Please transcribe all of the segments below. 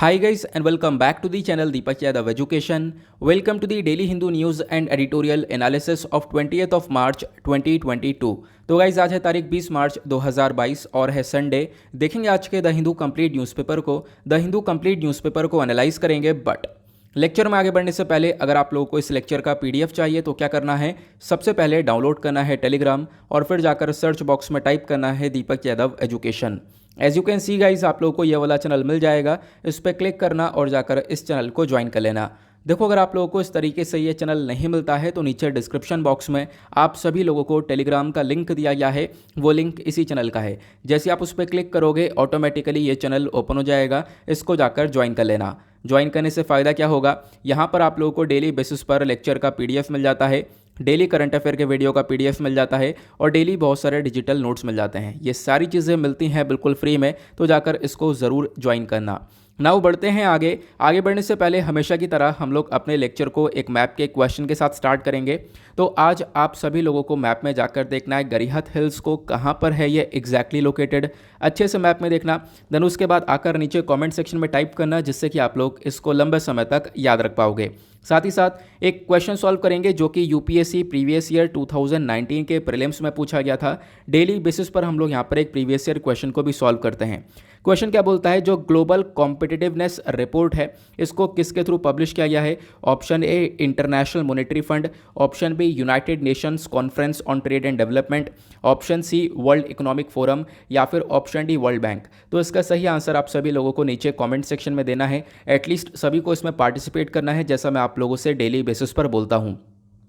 Hi guys and welcome back to the channel Deepak Yadav Education. Welcome to the Daily Hindu News and Editorial Analysis of 20th of March 2022. तो guys आज है तारीख 20 मार्च 2022 और है Sunday. देखेंगे आज के द हिंदू कंप्लीट न्यूज़पेपर को। द हिंदू कंप्लीट न्यूज़पेपर को एनालाइज करेंगे, बट लेक्चर में आगे बढ़ने से पहले अगर आप लोगों को इस लेक्चर का पीडीएफ चाहिए तो क्या करना है, सबसे पहले डाउनलोड करना है टेलीग्राम और फिर जाकर सर्च बॉक्स में टाइप करना है Deepak Yadav education. As you can see guys आप लोगों को ये वाला चैनल मिल जाएगा, इस पर क्लिक करना और जाकर इस चैनल को ज्वाइन कर लेना। देखो, अगर आप लोगों को इस तरीके से ये चैनल नहीं मिलता है तो नीचे डिस्क्रिप्शन बॉक्स में आप सभी लोगों को टेलीग्राम का लिंक दिया गया है, वो लिंक इसी चैनल का है। जैसे आप उस पर क्लिक करोगे ऑटोमेटिकली ये चैनल ओपन हो जाएगा, इसको जाकर ज्वाइन कर लेना। ज्वाइन करने से फ़ायदा क्या होगा, यहाँ पर आप लोगों को डेली बेसिस पर लेक्चर का पीडीएफ मिल जाता है, डेली करंट अफेयर के वीडियो का पीडीएफ मिल जाता है और डेली बहुत सारे डिजिटल नोट्स मिल जाते हैं। ये सारी चीज़ें मिलती हैं बिल्कुल फ्री में, तो जाकर इसको ज़रूर ज्वाइन करना। नाउ बढ़ते हैं आगे। आगे बढ़ने से पहले हमेशा की तरह हम लोग अपने लेक्चर को एक मैप के क्वेश्चन के साथ स्टार्ट करेंगे। तो आज आप सभी लोगों को मैप में जाकर देखना है गरिहत हिल्स को कहाँ पर है ये एग्जैक्टली लोकेटेड, अच्छे से मैप में देखना। देन उसके बाद आकर नीचे कमेंट सेक्शन में टाइप करना, जिससे कि आप लोग इसको लंबे समय तक याद रख पाओगे। साथ ही साथ एक क्वेश्चन सॉल्व करेंगे जो कि यूपीएससी प्रीवियस ईयर 2019 के प्रीलिम्स में पूछा गया था। डेली बेसिस पर हम लोग यहाँ पर एक प्रीवियस ईयर क्वेश्चन को भी सॉल्व करते हैं। क्वेश्चन क्या बोलता है, जो ग्लोबल कॉम्पिटिटिवनेस रिपोर्ट है इसको किसके थ्रू पब्लिश किया गया है। Option A International Monetary Fund, option B United Nations Conference on trade and Development, option C World Economic Forum या फिर ऑप्शन डी वर्ल्ड बैंक। तो इसका सही आंसर आप सभी लोगों को नीचे कमेंट सेक्शन में देना है। एटलीस्ट सभी को इसमें पार्टिसिपेट करना है, जैसा मैं आप लोगों से डेली बेसिस पर बोलता हूँ।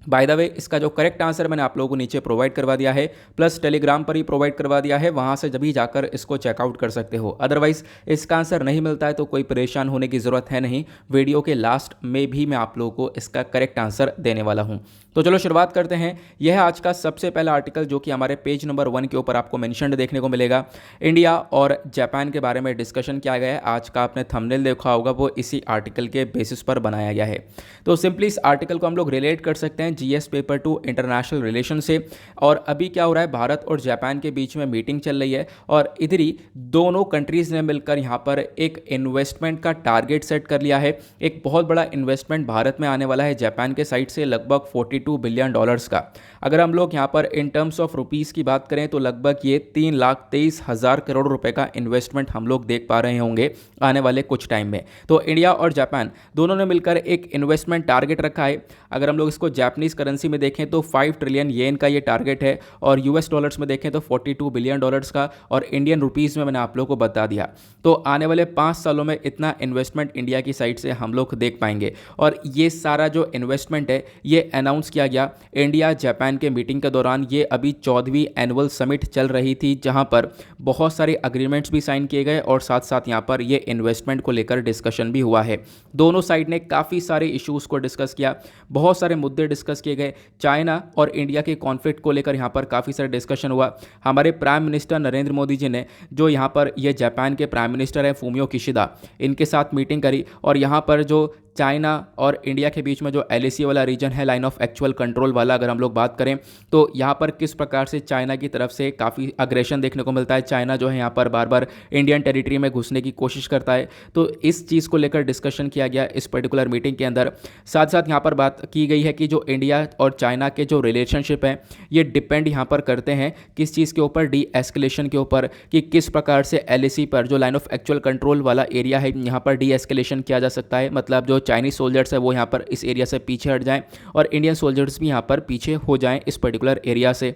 बाय द वे, इसका जो करेक्ट आंसर मैंने आप लोगों को नीचे प्रोवाइड करवा दिया है, प्लस टेलीग्राम पर ही प्रोवाइड करवा दिया है, वहाँ से जब भी जाकर इसको चेकआउट कर सकते हो। अदरवाइज इसका आंसर नहीं मिलता है तो कोई परेशान होने की ज़रूरत है नहीं, वीडियो के लास्ट में भी मैं आप लोगों को इसका करेक्ट आंसर देने वाला हूँ। तो चलो शुरुआत करते हैं। यह है आज का सबसे पहला आर्टिकल जो कि हमारे पेज नंबर 1 के ऊपर आपको मेंशन्ड देखने को मिलेगा। इंडिया और जापान के बारे में डिस्कशन किया गया है। आज का आपने थंबनेल देखा होगा, वो इसी आर्टिकल के बेसिस पर बनाया गया है। तो सिंपली इस आर्टिकल को हम लोग रिलेट कर सकते हैं GS paper two international relation से। और अभी क्या हो रहा है, भारत और जापान के बीच में मीटिंग चल रही है और इधर ही दोनों कंट्रीज़ ने मिलकर यहाँ पर एक इन्वेस्टमेंट का टारगेट सेट कर लिया है। एक बहुत बड़ा इन्वेस्टमेंट भारत में आने वाला है जापान के साइड से, लगभग $42 बिलियन का। अगर हम लोग यहाँ पर इन टर्म्स ऑफ रुपीज़ की बात करें तो लगभग ये 3,23,000 करोड़ रुपए का इन्वेस्टमेंट हम लोग देख पा रहे होंगे आने वाले कुछ टाइम में। तो इंडिया और जापान दोनों ने मिलकर एक इन्वेस्टमेंट टारगेट रखा है। अगर हम लोग इसको जापानीज करेंसी में देखें तो 5 ट्रिलियन येन का ये टारगेट है और यूएस डॉलर्स में देखें तो $42 बिलियन का, और इंडियन रुपीज़ में मैंने आप लोगों को बता दिया। तो आने वाले 5 सालों में इतना इन्वेस्टमेंट इंडिया की साइड से हम लोग देख पाएंगे। और ये सारा जो इन्वेस्टमेंट है ये अनाउंस किया गया इंडिया जापान के मीटिंग के दौरान। ये अभी 14वीं एनुअल समिट चल रही थी, जहां पर बहुत सारे अग्रीमेंट्स भी साइन किए गए और साथ साथ यहां पर ये इन्वेस्टमेंट को लेकर डिस्कशन भी हुआ है। दोनों साइड ने काफ़ी सारे इश्यूज़ को डिस्कस किया, बहुत सारे मुद्दे डिस्कस किए गए। चाइना और इंडिया के कॉन्फ्लिक्ट को लेकर यहाँ पर काफ़ी सारे डिस्कशन हुआ। हमारे प्राइम मिनिस्टर नरेंद्र मोदी जी ने, जो यहाँ पर ये जापान के प्राइम मिनिस्टर हैं फूमियो किशिदा, इनके साथ मीटिंग करी और यहाँ पर जो चाइना और इंडिया के बीच में जो एलएसी वाला रीजन है, लाइन ऑफ एक्चुअल कंट्रोल वाला, अगर हम लोग बात करें तो यहाँ पर किस प्रकार से चाइना की तरफ से काफ़ी अग्रेशन देखने को मिलता है। चाइना जो है यहाँ पर बार बार इंडियन टेरिटरी में घुसने की कोशिश करता है। तो इस चीज़ को लेकर डिस्कशन किया गया इस पर्टिकुलर मीटिंग के अंदर। साथ साथ यहाँ पर बात की गई है कि जो इंडिया और चाइना के जो रिलेशनशिप हैं ये डिपेंड यहाँ पर करते हैं किस चीज़ के ऊपर, डी एस्केलेशन के ऊपर, कि किस प्रकार से एलएसी पर जो लाइन ऑफ एक्चुअल कंट्रोल वाला एरिया है यहाँ पर डी एस्केलेशन किया जा सकता है। मतलब जो चाइनीज सोल्जर्स है वो यहाँ पर इस एरिया से पीछे हट जाएं और इंडियन सोल्जर्स भी यहाँ पर पीछे हो जाएं इस पर्टिकुलर एरिया से।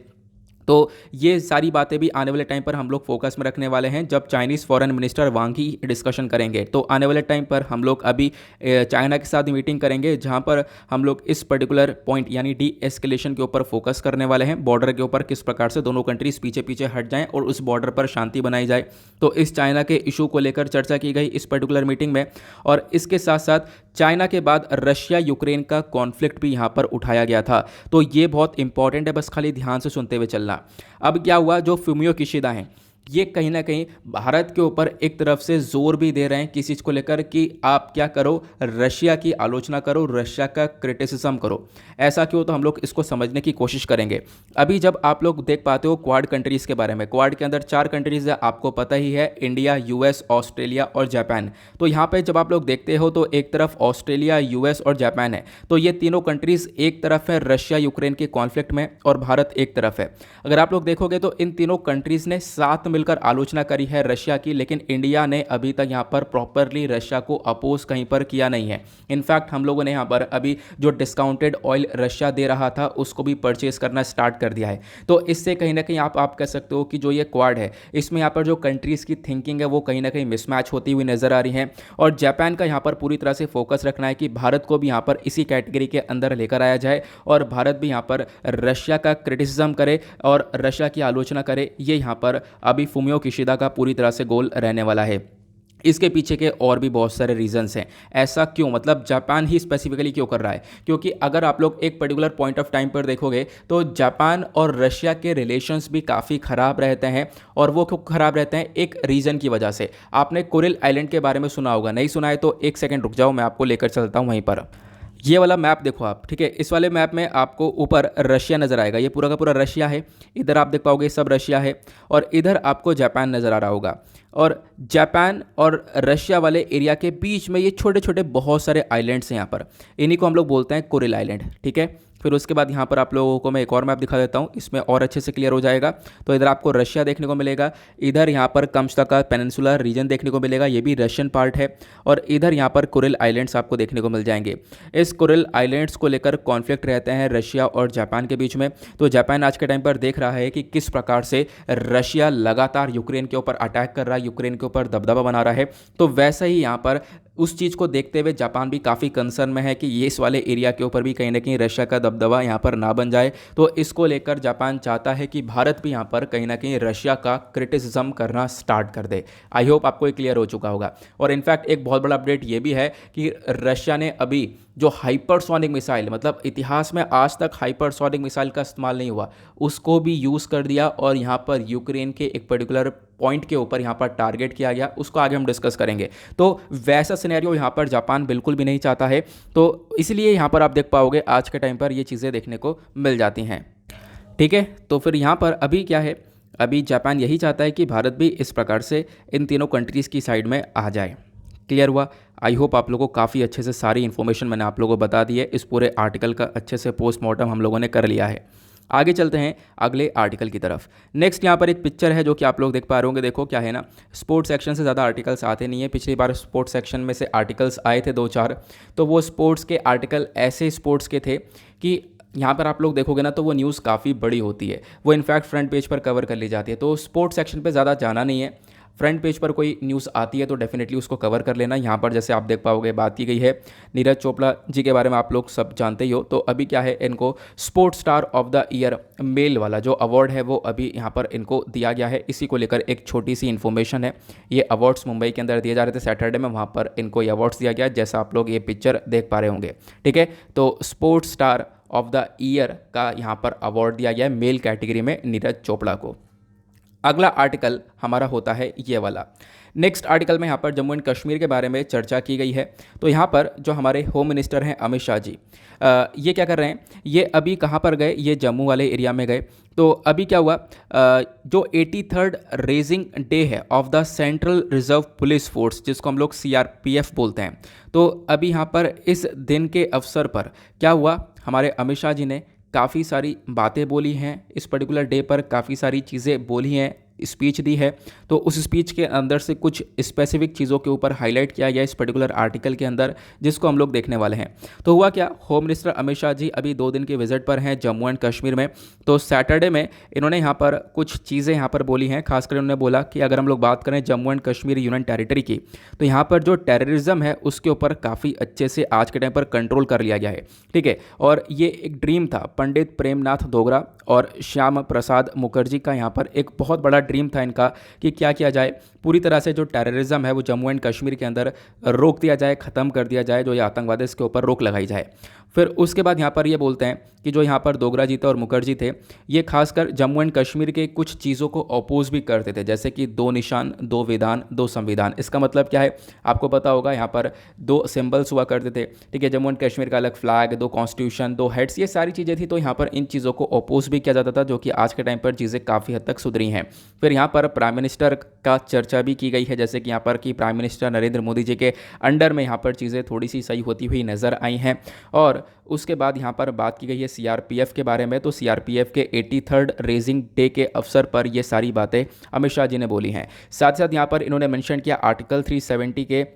तो ये सारी बातें भी आने वाले टाइम पर हम लोग फोकस में रखने वाले हैं जब चाइनीज़ फॉरेन मिनिस्टर वांग ही डिस्कशन करेंगे। तो आने वाले टाइम पर हम लोग अभी चाइना के साथ मीटिंग करेंगे, जहां पर हम लोग इस पर्टिकुलर पॉइंट यानी डी एस्केलेशन के ऊपर फोकस करने वाले हैं। बॉर्डर के ऊपर किस प्रकार से दोनों कंट्रीज पीछे पीछे हट जाएं और उस बॉर्डर पर शांति बनाई जाए। तो इस चाइना के इशू को लेकर चर्चा की गई इस पर्टिकुलर मीटिंग में। और इसके साथ साथ चाइना के बाद रशिया यूक्रेन का कॉन्फ्लिक्ट भी यहाँ पर उठाया गया था। तो ये बहुत इंपॉर्टेंट है, बस खाली ध्यान से सुनते हुए चलना। अब क्या हुआ, जो फूमियो किशिदा हैं ये कहीं ना कहीं भारत के ऊपर एक तरफ से जोर भी दे रहे हैं किसी चीज़ को लेकर कि आप क्या करो, रशिया की आलोचना करो, रशिया का क्रिटिसिज्म करो। ऐसा क्यों, तो हम लोग इसको समझने की कोशिश करेंगे। अभी जब आप लोग देख पाते हो क्वाड कंट्रीज़ के बारे में, क्वाड के अंदर 4 कंट्रीज़ है, आपको पता ही है, इंडिया, यूएस, ऑस्ट्रेलिया और जापान। तो यहाँ पे जब आप लोग देखते हो तो एक तरफ ऑस्ट्रेलिया, यूएस और जापान है, तो ये तीनों कंट्रीज़ एक तरफ है रशिया यूक्रेन के कॉन्फ्लिक्ट में, और भारत एक तरफ है। अगर आप लोग देखोगे तो इन तीनों कंट्रीज़ ने साथ मिलकर आलोचना करी है रशिया की, लेकिन इंडिया ने अभी तक यहाँ पर प्रॉपरली रशिया को अपोज कहीं पर किया नहीं है। इनफैक्ट हम लोगों ने यहाँ पर अभी जो डिस्काउंटेड ऑयल रशिया दे रहा था उसको भी परचेज करना स्टार्ट कर दिया है। तो इससे कहीं ना कहीं आप कह सकते हो कि जो ये क्वाड है, इसमें यहाँ पर जो कंट्रीज़ की थिंकिंग है वो कहीं ना कहीं मिसमैच होती हुई नजर आ रही है। और जापान का यहाँ पर पूरी तरह से फोकस रखना है कि भारत को भी यहाँ पर इसी कैटेगरी के अंदर लेकर आया जाए और भारत भी यहाँ पर रशिया का क्रिटिसिज्म करे और रशिया की आलोचना करे। ये यहाँ पर अभी फुमियो किशिदा का पूरी तरह से गोल रहने वाला है। इसके पीछे के और भी बहुत सारे रीजंस हैं। ऐसा क्यों, मतलब जापान ही स्पेसिफिकली क्यों कर रहा है? क्योंकि अगर आप लोग एक पर्टिकुलर पॉइंट ऑफ टाइम पर देखोगे तो जापान और रशिया के रिलेशंस भी काफ़ी ख़राब रहते हैं। और वो क्यों ख़राब रहते हैं? एक रीज़न की वजह से। आपने कुरिल आइलैंड के बारे में सुना होगा, नहीं सुना है तो एक सेकेंड रुक जाओ, मैं आपको लेकर चलता हूँ वहीं पर। ये वाला मैप देखो आप, ठीक है, इस वाले मैप में आपको ऊपर रशिया नज़र आएगा, ये पूरा का पूरा रशिया है। इधर आप देख पाओगे सब रशिया है, और इधर आपको जापान नज़र आ रहा होगा। और जापान और रशिया वाले एरिया के बीच में ये छोटे छोटे बहुत सारे आइलैंड्स हैं यहाँ पर, इन्हीं को हम लोग बोलते हैं कुरिल आइलैंड, ठीक है। फिर उसके बाद यहाँ पर आप लोगों को मैं एक और मैप दिखा देता हूँ, इसमें और अच्छे से क्लियर हो जाएगा। तो इधर आपको रशिया देखने को मिलेगा, इधर यहाँ पर कम्चता का पेनिनसुलर रीजन देखने को मिलेगा, ये भी रशियन पार्ट है। और इधर यहाँ पर कुरिल आइलैंड्स आपको देखने को मिल जाएंगे। इस कुरिल आइलैंड्स को लेकर कॉन्फ्लिक्ट रहते हैं रशिया और जापान के बीच में। तो जापान आज के टाइम पर देख रहा है कि किस प्रकार से रशिया लगातार यूक्रेन के ऊपर अटैक कर रहा है, यूक्रेन के ऊपर दबदबा बना रहा है। तो वैसा ही यहाँ पर उस चीज़ को देखते हुए जापान भी काफ़ी कंसर्न में है कि ये इस वाले एरिया के ऊपर भी कहीं ना कहीं रशिया का दबदबा यहाँ पर ना बन जाए। तो इसको लेकर जापान चाहता है कि भारत भी यहाँ पर कहीं ना कहीं रशिया का क्रिटिसिज्म करना स्टार्ट कर दे। आई होप आपको ये क्लियर हो चुका होगा। और इनफैक्ट एक बहुत बड़ा अपडेट ये भी है कि रशिया ने अभी जो हाइपरसोनिक मिसाइल, मतलब इतिहास में आज तक हाइपरसोनिक मिसाइल का इस्तेमाल नहीं हुआ, उसको भी यूज़ कर दिया और यहाँ पर यूक्रेन के एक पर्टिकुलर पॉइंट के ऊपर यहाँ पर टारगेट किया गया। उसको आगे हम डिस्कस करेंगे। तो वैसा सिनेरियो यहाँ पर जापान बिल्कुल भी नहीं चाहता है। तो इसलिए यहाँ पर आप देख पाओगे आज के टाइम पर ये चीज़ें देखने को मिल जाती हैं, ठीक है। तो फिर यहाँ पर अभी क्या है, अभी जापान यही चाहता है कि भारत भी इस प्रकार से इन तीनों कंट्रीज़ की साइड में आ जाए। क्लियर हुआ? आई होप आप लोगों को काफ़ी अच्छे से सारी इन्फॉर्मेशन मैंने आप लोगों को बता दी है। इस पूरे आर्टिकल का अच्छे से पोस्टमार्टम हम लोगों ने कर लिया है। आगे चलते हैं अगले आर्टिकल की तरफ। नेक्स्ट यहाँ पर एक पिक्चर है जो कि आप लोग देख पा रहे होंगे। देखो क्या है ना, स्पोर्ट्स सेक्शन से ज़्यादा आर्टिकल्स आते नहीं है। पिछली बार स्पोर्ट्स सेक्शन में से आर्टिकल्स आए थे 2-4, तो वो स्पोर्ट्स के आर्टिकल ऐसे स्पोर्ट्स के थे कि यहाँ पर आप लोग देखोगे ना तो वो न्यूज़ काफ़ी बड़ी होती है, वो इनफैक्ट फ्रंट पेज पर कवर कर ली जाती है। तो स्पोर्ट्स सेक्शन पर ज़्यादा जाना नहीं है। फ्रंट पेज पर कोई न्यूज़ आती है तो डेफिनेटली उसको कवर कर लेना। यहाँ पर जैसे आप देख पाओगे बात की गई है नीरज चोपड़ा जी के बारे में, आप लोग सब जानते ही हो। तो अभी क्या है, इनको sports star of the year male वाला जो अवार्ड है वो अभी यहाँ पर इनको दिया गया है। इसी को लेकर एक छोटी सी इन्फॉर्मेशन है। ये अवार्ड्स मुंबई के अंदर दिए जा रहे थे सैटरडे में, वहाँ पर इनको ये अवार्ड्स दिया गया, जैसा आप लोग ये पिक्चर देख पा रहे होंगे, ठीक है। तो sports star of the year का यहाँ पर अवार्ड दिया गया है मेल कैटेगरी में नीरज चोपड़ा को। अगला आर्टिकल हमारा होता है ये वाला। नेक्स्ट आर्टिकल में यहाँ पर जम्मू एंड कश्मीर के बारे में चर्चा की गई है। तो यहाँ पर जो हमारे होम मिनिस्टर हैं अमित शाह जी, ये क्या कर रहे हैं, ये अभी कहाँ पर गए, ये जम्मू वाले एरिया में गए। तो अभी क्या हुआ, जो 83rd रेजिंग डे है of the central reserve police force, जिसको हम लोग CRPF बोलते हैं, तो अभी यहाँ पर इस दिन के अवसर पर क्या हुआ, हमारे अमित शाह जी ने काफ़ी सारी बातें बोली हैं। इस पर्टिकुलर डे पर काफ़ी सारी चीज़ें बोली हैं, स्पीच दी है। तो उस स्पीच के अंदर से कुछ स्पेसिफिक चीज़ों के ऊपर हाईलाइट किया गया इस पर्टिकुलर आर्टिकल के अंदर, जिसको हम लोग देखने वाले हैं। तो हुआ क्या, होम मिनिस्टर अमित शाह जी अभी 2 दिन के विजिट पर हैं जम्मू एंड कश्मीर में। तो सैटरडे में इन्होंने यहाँ पर कुछ चीज़ें यहाँ पर बोली हैं। खासकर उन्होंने बोला कि अगर हम लोग बात करें Jammu and Kashmir union territory की, तो यहाँ पर जो टेररिज्म है उसके ऊपर काफ़ी अच्छे से आज के टाइम पर कंट्रोल कर लिया गया है, ठीक है। और ये एक ड्रीम था पंडित प्रेमनाथ डोगरा और श्याम प्रसाद मुखर्जी का, यहाँ पर एक बहुत बड़ा ड्रीम था इनका कि क्या किया जाए, पूरी तरह से जो टेररिज्म है वो जम्मू एंड कश्मीर के अंदर रोक दिया जाए, ख़त्म कर दिया जाए, जो ये आतंकवाद है इसके ऊपर रोक लगाई जाए। फिर उसके बाद यहाँ पर ये बोलते हैं कि जो यहाँ पर डोगरा जी थे और मुखर्जी थे, ये खासकर जम्मू एंड कश्मीर के कुछ चीज़ों को अपोज भी करते थे, जैसे कि 2 निशान, 2 विधान, 2 संविधान। इसका मतलब क्या है आपको पता होगा, यहाँ पर 2 सिंबल्स हुआ करते थे, ठीक है, जम्मू एंड कश्मीर का अलग फ्लैग, 2 कॉन्स्टिट्यूशन, 2 हेड्स, ये सारी चीज़ें थी। तो यहाँ पर इन चीज़ों को अपोज भी किया जाता था, जो कि आज के टाइम पर चीज़ें काफ़ी हद तक सुधरी हैं। फिर यहाँ पर प्राइम मिनिस्टर का चर्चा भी की गई है, जैसे कि यहाँ पर कि प्राइम मिनिस्टर नरेंद्र मोदी जी के अंडर में यहाँ पर चीज़ें थोड़ी सी सही होती हुई नज़र आई हैं। और उसके बाद यहाँ पर बात की गई है सीआरपीएफ के बारे में। तो सीआरपीएफ के 83rd रेजिंग डे के अवसर पर ये सारी बातें अमित शाह जी ने बोली हैं। साथ साथ यहाँ पर इन्होंने मेंशन किया आर्टिकल 370 के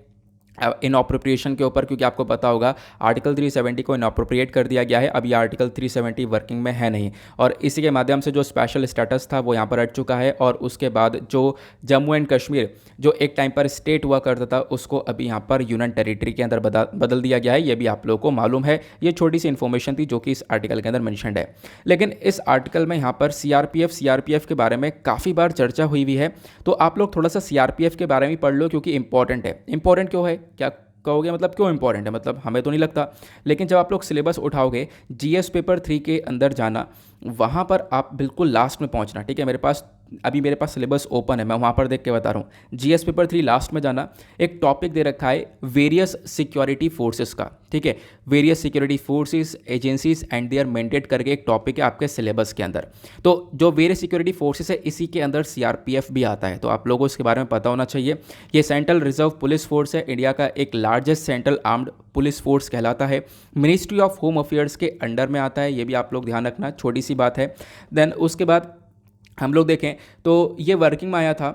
इनअप्रोप्रिएशन के ऊपर, क्योंकि आपको पता होगा आर्टिकल 370 को इनअप्रोप्रिएट कर दिया गया है, अब ये आर्टिकल 370 वर्किंग में है नहीं, और इसी के माध्यम से जो स्पेशल स्टेटस था वो यहाँ पर हट चुका है। और उसके बाद जो जम्मू एंड कश्मीर जो एक टाइम पर स्टेट हुआ करता था, उसको अभी यहाँ पर यूनियन टेरिटरी के अंदर बदल दिया गया है। ये भी आप लोगों को मालूम है, ये छोटी सी इन्फॉर्मेशन थी जो कि इस आर्टिकल के अंदर मैंशनड है। लेकिन इस आर्टिकल में यहाँ पर सीआरपीएफ के बारे में काफ़ी बार चर्चा हुई हुई है, तो आप लोग थोड़ा सा सीआरपीएफ के बारे में पढ़ लो, क्योंकि इंपॉर्टेंट है। इंपॉर्टेंट क्यों है, क्या कहोगे, मतलब क्यों इंपॉर्टेंट है, मतलब हमें तो नहीं लगता, लेकिन जब आप लोग सिलेबस उठाओगे जीएस पेपर 3 के अंदर जाना, वहाँ पर आप बिल्कुल लास्ट में पहुँचना, ठीक है। मेरे पास सिलेबस ओपन है, मैं वहाँ पर देख के बता रहा हूँ। जीएस पेपर 3 लास्ट में जाना, एक टॉपिक दे रखा है वेरियस सिक्योरिटी फोर्सेस का, ठीक है, various security forces, agencies and there mandate करके एक टॉपिक है आपके सिलेबस के अंदर। तो जो वेरियस सिक्योरिटी फोर्सेस है, इसी के अंदर सीआरपीएफ भी आता है, तो आप लोगों को इसके बारे में पता होना चाहिए। ये सेंट्रल रिजर्व पुलिस फोर्स है, इंडिया का एक largest central armed police force कहलाता है, मिनिस्ट्री ऑफ होम अफेयर्स के अंडर में आता है, ये भी आप लोग ध्यान रखना, छोटी सी बात है। देन उसके बाद हम लोग देखें तो ये वर्किंग में आया था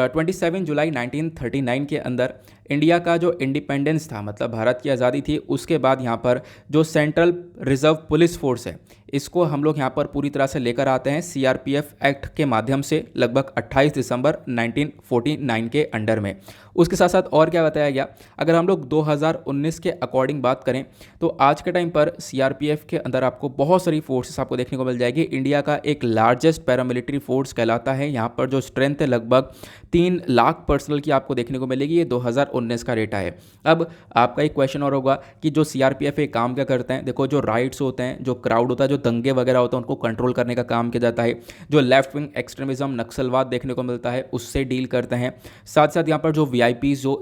27 जुलाई 1939 के अंदर। इंडिया का जो इंडिपेंडेंस था, मतलब भारत की आज़ादी थी, उसके बाद यहाँ पर जो सेंट्रल रिजर्व पुलिस फोर्स है, इसको हम लोग यहाँ पर पूरी तरह से लेकर आते हैं सीआरपीएफ एक्ट के माध्यम से, लगभग 28 दिसंबर 1949 के अंडर में। उसके साथ साथ और क्या बताया गया, अगर हम लोग 2019 के अकॉर्डिंग बात करें तो आज के टाइम पर सीआरपीएफ के अंदर आपको बहुत सारी फोर्सेस आपको देखने को मिल जाएगी। इंडिया का एक लार्जेस्ट पैरामिलिट्री फोर्स कहलाता है, यहाँ पर जो स्ट्रेंथ है लगभग 3 लाख पर्सनल की आपको देखने को मिलेगी। ये 2019 का डेटा है। अब आपका एक क्वेश्चन और होगा कि जो सीआरपीएफ है काम क्या करते हैं। देखो, जो राइट्स होते हैं, जो क्राउड होता है, जो दंगे वगैरह होते हैं, उनको कंट्रोल करने का काम किया जाता है। जो लेफ्ट विंग एक्सट्रीमिज्म, नक्सलवाद देखने को मिलता है, उससे डील करते हैं। साथ साथ यहाँ पर जो वीआईपीज, जो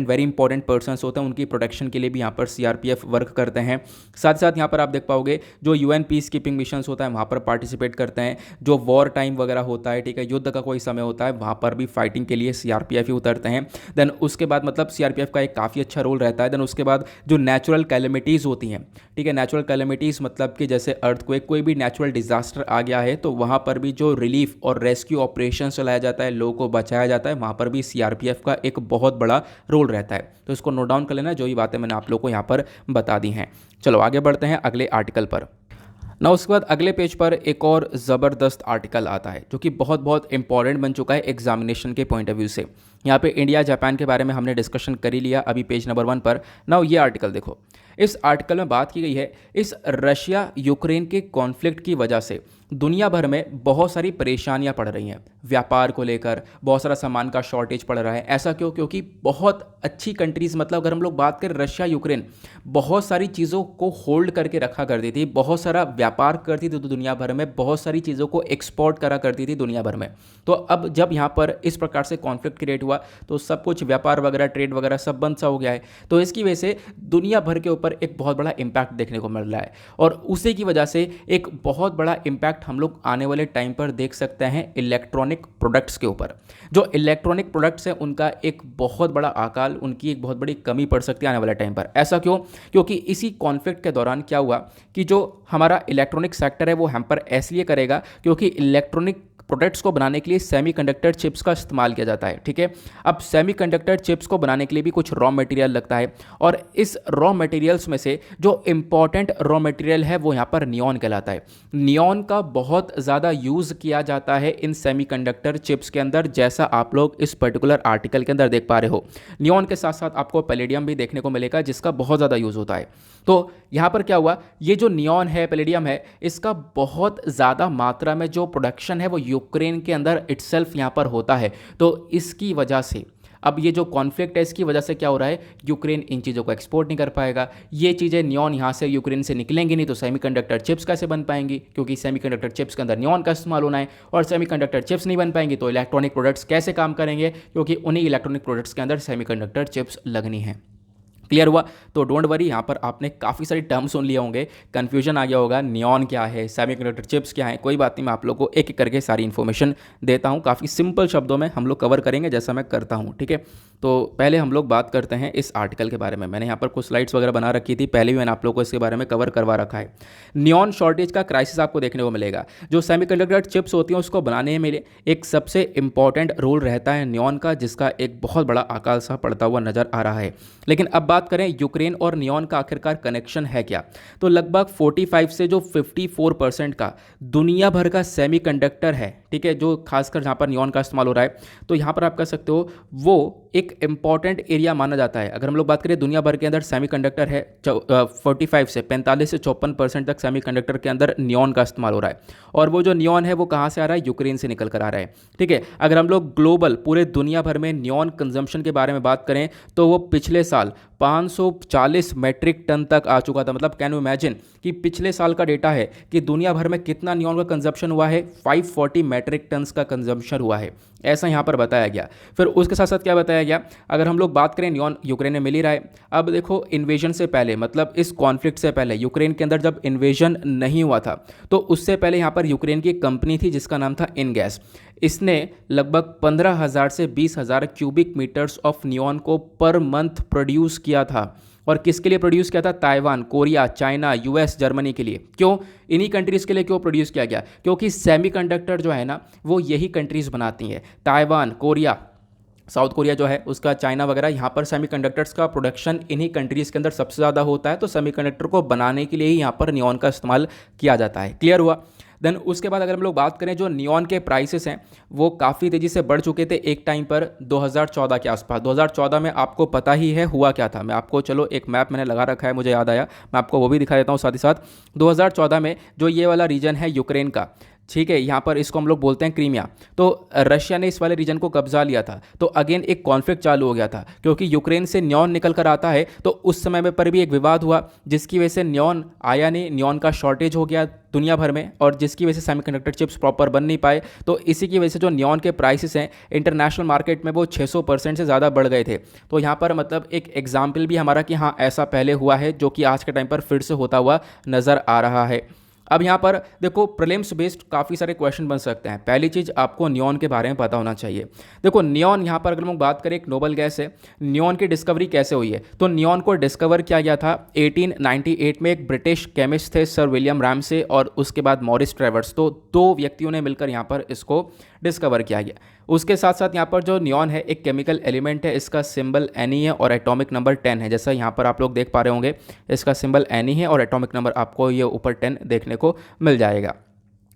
वेरी इंपॉर्टेंट पर्सन्स होते हैं, उनकी प्रोटेक्शन के लिए भी यहाँ पर सीआरपीएफ वर्क करते हैं। साथ साथ यहाँ पर आप देख पाओगे जो यूएन पीस कीपिंग मिशंस होता है, वहाँ पर पार्टिसिपेट करते हैं। जो वॉर टाइम वगैरह होता है, ठीक है, युद्ध का कोई समय होता है, वहाँ पर भी फाइटिंग के लिए सीआरपीएफ ही उतरते हैं। देन उसके बाद मतलब सीआरपीएफ का एक काफ़ी अच्छा रोल रहता है। देन उसके बाद जो नेचुरल कैलेमिटीज़ होती हैं, ठीक है, नेचुरल कैलेमिटीज़ मतलब कि जैसे अर्थक्वेक, कोई भी नेचुरल डिजास्टर आ गया है, तो वहाँ पर भी जो रिलीफ और रेस्क्यू ऑपरेशन चलाया जाता है, लोगों को बचाया जाता है, वहाँ पर भी सीआरपीएफ का एक बहुत बड़ा रोल रहता है। तो इसको नोट डाउन कर लेना, जो ही बातें मैंने आप लोगों को यहाँ पर बता दी हैं। चलो आगे बढ़ते हैं अगले आर्टिकल पर ना। उसके बाद अगले पेज पर एक और ज़बरदस्त आर्टिकल आता है, जो कि बहुत बहुत इंपॉर्टेंट बन चुका है एग्जामिनेशन के पॉइंट ऑफ व्यू से। यहाँ पे इंडिया जापान के बारे में हमने डिस्कशन कर ही लिया अभी पेज नंबर 1 पर। ना ये आर्टिकल देखो, इस आर्टिकल में बात की गई है इस रशिया यूक्रेन के कॉन्फ्लिक्ट की वजह से दुनिया भर में बहुत सारी परेशानियां पड़ रही हैं। व्यापार को लेकर बहुत सारा सामान का शॉर्टेज पड़ रहा है। ऐसा क्यों? क्योंकि बहुत अच्छी कंट्रीज़, मतलब अगर हम लोग बात करें रशिया यूक्रेन, बहुत सारी चीज़ों को होल्ड करके रखा करती थी, बहुत सारा व्यापार करती थी दुनिया भर में, बहुत सारी चीज़ों को एक्सपोर्ट करा करती थी दुनिया भर में। तो अब जब यहाँ पर इस प्रकार से कॉन्फ्लिक्ट क्रिएट हुआ तो सब कुछ व्यापार वगैरह, ट्रेड वगैरह सब बंद सा हो गया है। तो इसकी वजह से दुनिया भर के ऊपर एक बहुत बड़ा इम्पैक्ट देखने को मिल रहा है, और उसी की वजह से एक बहुत बड़ा इम्पैक्ट हम लोग आने वाले टाइम पर देख सकते हैं इलेक्ट्रॉनिक प्रोडक्ट्स के ऊपर। जो इलेक्ट्रॉनिक प्रोडक्ट्स हैं उनका एक बहुत बड़ा अकाल, उनकी एक बहुत बड़ी कमी पड़ सकती है आने वाले टाइम पर। ऐसा क्यों? क्योंकि इसी कॉन्फ्लिक्ट के दौरान क्या हुआ कि जो हमारा इलेक्ट्रॉनिक सेक्टर है वो हैम्पर इसलिए करेगा क्योंकि इलेक्ट्रॉनिक प्रोडक्ट्स को बनाने के लिए सेमीकंडक्टर चिप्स का इस्तेमाल किया जाता है, ठीक है। अब सेमीकंडक्टर चिप्स को बनाने के लिए भी कुछ रॉ मटेरियल लगता है, और इस रॉ मटेरियल्स में से जो इंपॉर्टेंट रॉ मटेरियल है वो यहाँ पर नियॉन कहलाता है। नियॉन का बहुत ज़्यादा यूज़ किया जाता है इन सेमीकंडक्टर चिप्स के अंदर, जैसा आप लोग इस पर्टिकुलर आर्टिकल के अंदर देख पा रहे हो। नियॉन के साथ साथ आपको पैलेडियम भी देखने को मिलेगा जिसका बहुत ज़्यादा यूज़ होता है। तो यहाँ पर क्या हुआ, ये जो नियॉन है, पैलेडियम है, इसका बहुत ज़्यादा मात्रा में जो प्रोडक्शन है वो यूक्रेन के अंदर इटसेल्फ यहाँ पर होता है। तो इसकी वजह से अब ये जो कॉन्फ्लिक्ट है इसकी वजह से क्या हो रहा है, यूक्रेन इन चीज़ों को एक्सपोर्ट नहीं कर पाएगा। ये चीज़ें नियॉन यहाँ से यूक्रेन से निकलेंगी नहीं तो सेमीकंडक्टर चिप्स कैसे बन पाएंगी, क्योंकि सेमीकंडक्टर चिप्स के अंदर नियॉन का इस्तेमाल होना है, और सेमीकंडक्टर चिप्स नहीं बन पाएंगी तो इलेक्ट्रॉनिक प्रोडक्ट्स कैसे काम करेंगे, क्योंकि उन्हीं इलेक्ट्रॉनिक प्रोडक्ट्स के अंदर सेमीकंडक्टर चिप्स लगनी है। क्लियर हुआ? तो डोंट वरी, यहाँ पर आपने काफ़ी सारे टर्म सुन लिए होंगे, कन्फ्यूजन आ गया होगा, नियॉन क्या है, सेमीकंडक्टर चिप्स क्या है, कोई बात नहीं, मैं आप लोगों को एक एक करके सारी इन्फॉर्मेशन देता हूँ। काफ़ी सिंपल शब्दों में हम लोग कवर करेंगे जैसा मैं करता हूँ, ठीक है। तो पहले हम लोग बात करते हैं इस आर्टिकल के बारे में। मैंने यहाँ पर कुछ स्लाइड्स वगैरह बना रखी थी, पहले भी मैंने आप लोगों को इसके बारे में कवर करवा रखा है। नियॉन शॉर्टेज का क्राइसिस आपको देखने को मिलेगा। जो सेमीकंडक्टर चिप्स होती हैं उसको बनाने में एक सबसे इंपॉर्टेंट रोल रहता है नियॉन का, जिसका एक बहुत बड़ा आकार सा पड़ता हुआ नजर आ रहा है। लेकिन अब बात करें यूक्रेन और नियॉन का आखिरकार कनेक्शन है क्या, तो लगभग 45 से जो 54% का दुनिया भर का सेमीकंडक्टर है, ठीक है, जो खासकर जहां पर नियॉन का इस्तेमाल हो रहा है, तो यहां पर आप कह सकते हो वो एक इंपॉर्टेंट एरिया माना जाता है। अगर हम लोग बात करें दुनिया भर के अंदर सेमीकंडक्टर है 45 से 54% तक सेमीकंडक्टर के अंदर नियॉन का इस्तेमाल हो रहा है, और वो जो नियॉन है वो कहां से आ रहा है, यूक्रेन से निकल कर आ रहा है, ठीक है। अगर हम लोग ग्लोबल पूरे दुनिया भर में नियॉन कंजम्पशन के बारे में बात करें तो वो पिछले साल 540 मैट्रिक टन तक आ चुका था। मतलब कैन यू इमेजिन कि पिछले साल का डेटा है कि दुनिया भर में कितना नियॉन का कंजम्पशन हुआ है, 540 मैट्रिक टन्स का कंजम्पशन हुआ है, ऐसा यहाँ पर बताया गया। फिर उसके साथ साथ क्या बताया गया, अगर हम लोग बात करें नियॉन यूक्रेन में मिल ही रहा है। अब देखो इन्वेजन से पहले, मतलब इस कॉन्फ्लिक्ट से पहले, यूक्रेन के अंदर जब इन्वेजन नहीं हुआ था तो उससे पहले यहाँ पर यूक्रेन की एक कंपनी थी जिसका नाम था इनगैस। इसने लगभग 15,000 से 20,000 क्यूबिक मीटर्स ऑफ नियॉन को पर मंथ प्रोड्यूस किया था। और किसके लिए प्रोड्यूस किया था, Taiwan, Korea, China, US, Germany के लिए। क्यों, इन्हीं कंट्रीज़ के लिए क्यों प्रोड्यूस किया गया, क्योंकि सेमीकंडक्टर जो है ना वो यही कंट्रीज़ बनाती हैं, ताइवान, कोरिया, साउथ कोरिया जो है उसका, चाइना वगैरह, यहाँ पर सेमीकंडक्टर्स का प्रोडक्शन इन्हीं कंट्रीज़ के अंदर सबसे ज़्यादा होता है। तो सेमीकंडक्टर को बनाने के लिए ही यहाँ पर नियॉन का इस्तेमाल किया जाता है। क्लियर हुआ? देन उसके बाद अगर हम लोग बात करें, जो नियॉन के प्राइसेस हैं वो काफ़ी तेज़ी से बढ़ चुके थे एक टाइम पर 2014 के आसपास। 2014 में आपको पता ही है हुआ क्या था। मैं आपको, चलो एक मैप मैंने लगा रखा है, मुझे याद आया, मैं आपको वो भी दिखा देता हूँ साथ ही साथ। 2014 में जो ये वाला रीजन है यूक्रेन का, ठीक है, यहाँ पर इसको हम लोग बोलते हैं क्रीमिया, तो रशिया ने इस वाले रीजन को कब्जा लिया था। तो अगेन एक कॉन्फ्लिक्ट चालू हो गया था, क्योंकि यूक्रेन से नियॉन निकल कर आता है, तो उस समय में पर भी एक विवाद हुआ जिसकी वजह से नियॉन आया नहीं, नियॉन का शॉर्टेज हो गया दुनिया भर में, और जिसकी वजह से सेमीकंडक्टर चिप्स प्रॉपर बन नहीं पाए। तो इसी की वजह से जो नियॉन के प्राइसेस हैं इंटरनेशनल मार्केट में वो 600% से ज़्यादा बढ़ गए थे। तो यहाँ पर मतलब एक एग्जाम्पल भी हमारा कि हाँ ऐसा पहले हुआ है, जो कि आज के टाइम पर फिर से होता हुआ नज़र आ रहा है। अब यहाँ पर देखो प्रीलिम्स बेस्ड काफ़ी सारे क्वेश्चन बन सकते हैं। पहली चीज़, आपको नियॉन के बारे में पता होना चाहिए। देखो नियॉन यहाँ पर अगर हम बात करें, एक नोबल गैस है। नियॉन की डिस्कवरी कैसे हुई है, तो नियॉन को डिस्कवर किया गया था 1898 में। एक ब्रिटिश केमिस्ट थे सर विलियम रैमसे, और उसके बाद मॉरिस ट्रेवर्स, तो दो व्यक्तियों ने मिलकर यहाँ पर इसको डिस्कवर किया गया। उसके साथ साथ यहाँ पर जो नियॉन है एक केमिकल एलिमेंट है, इसका सिंबल Ni है और एटॉमिक नंबर 10 है। जैसा यहाँ पर आप लोग देख पा रहे होंगे, इसका सिंबल Ni है और एटॉमिक नंबर आपको ये ऊपर 10 देखने को मिल जाएगा।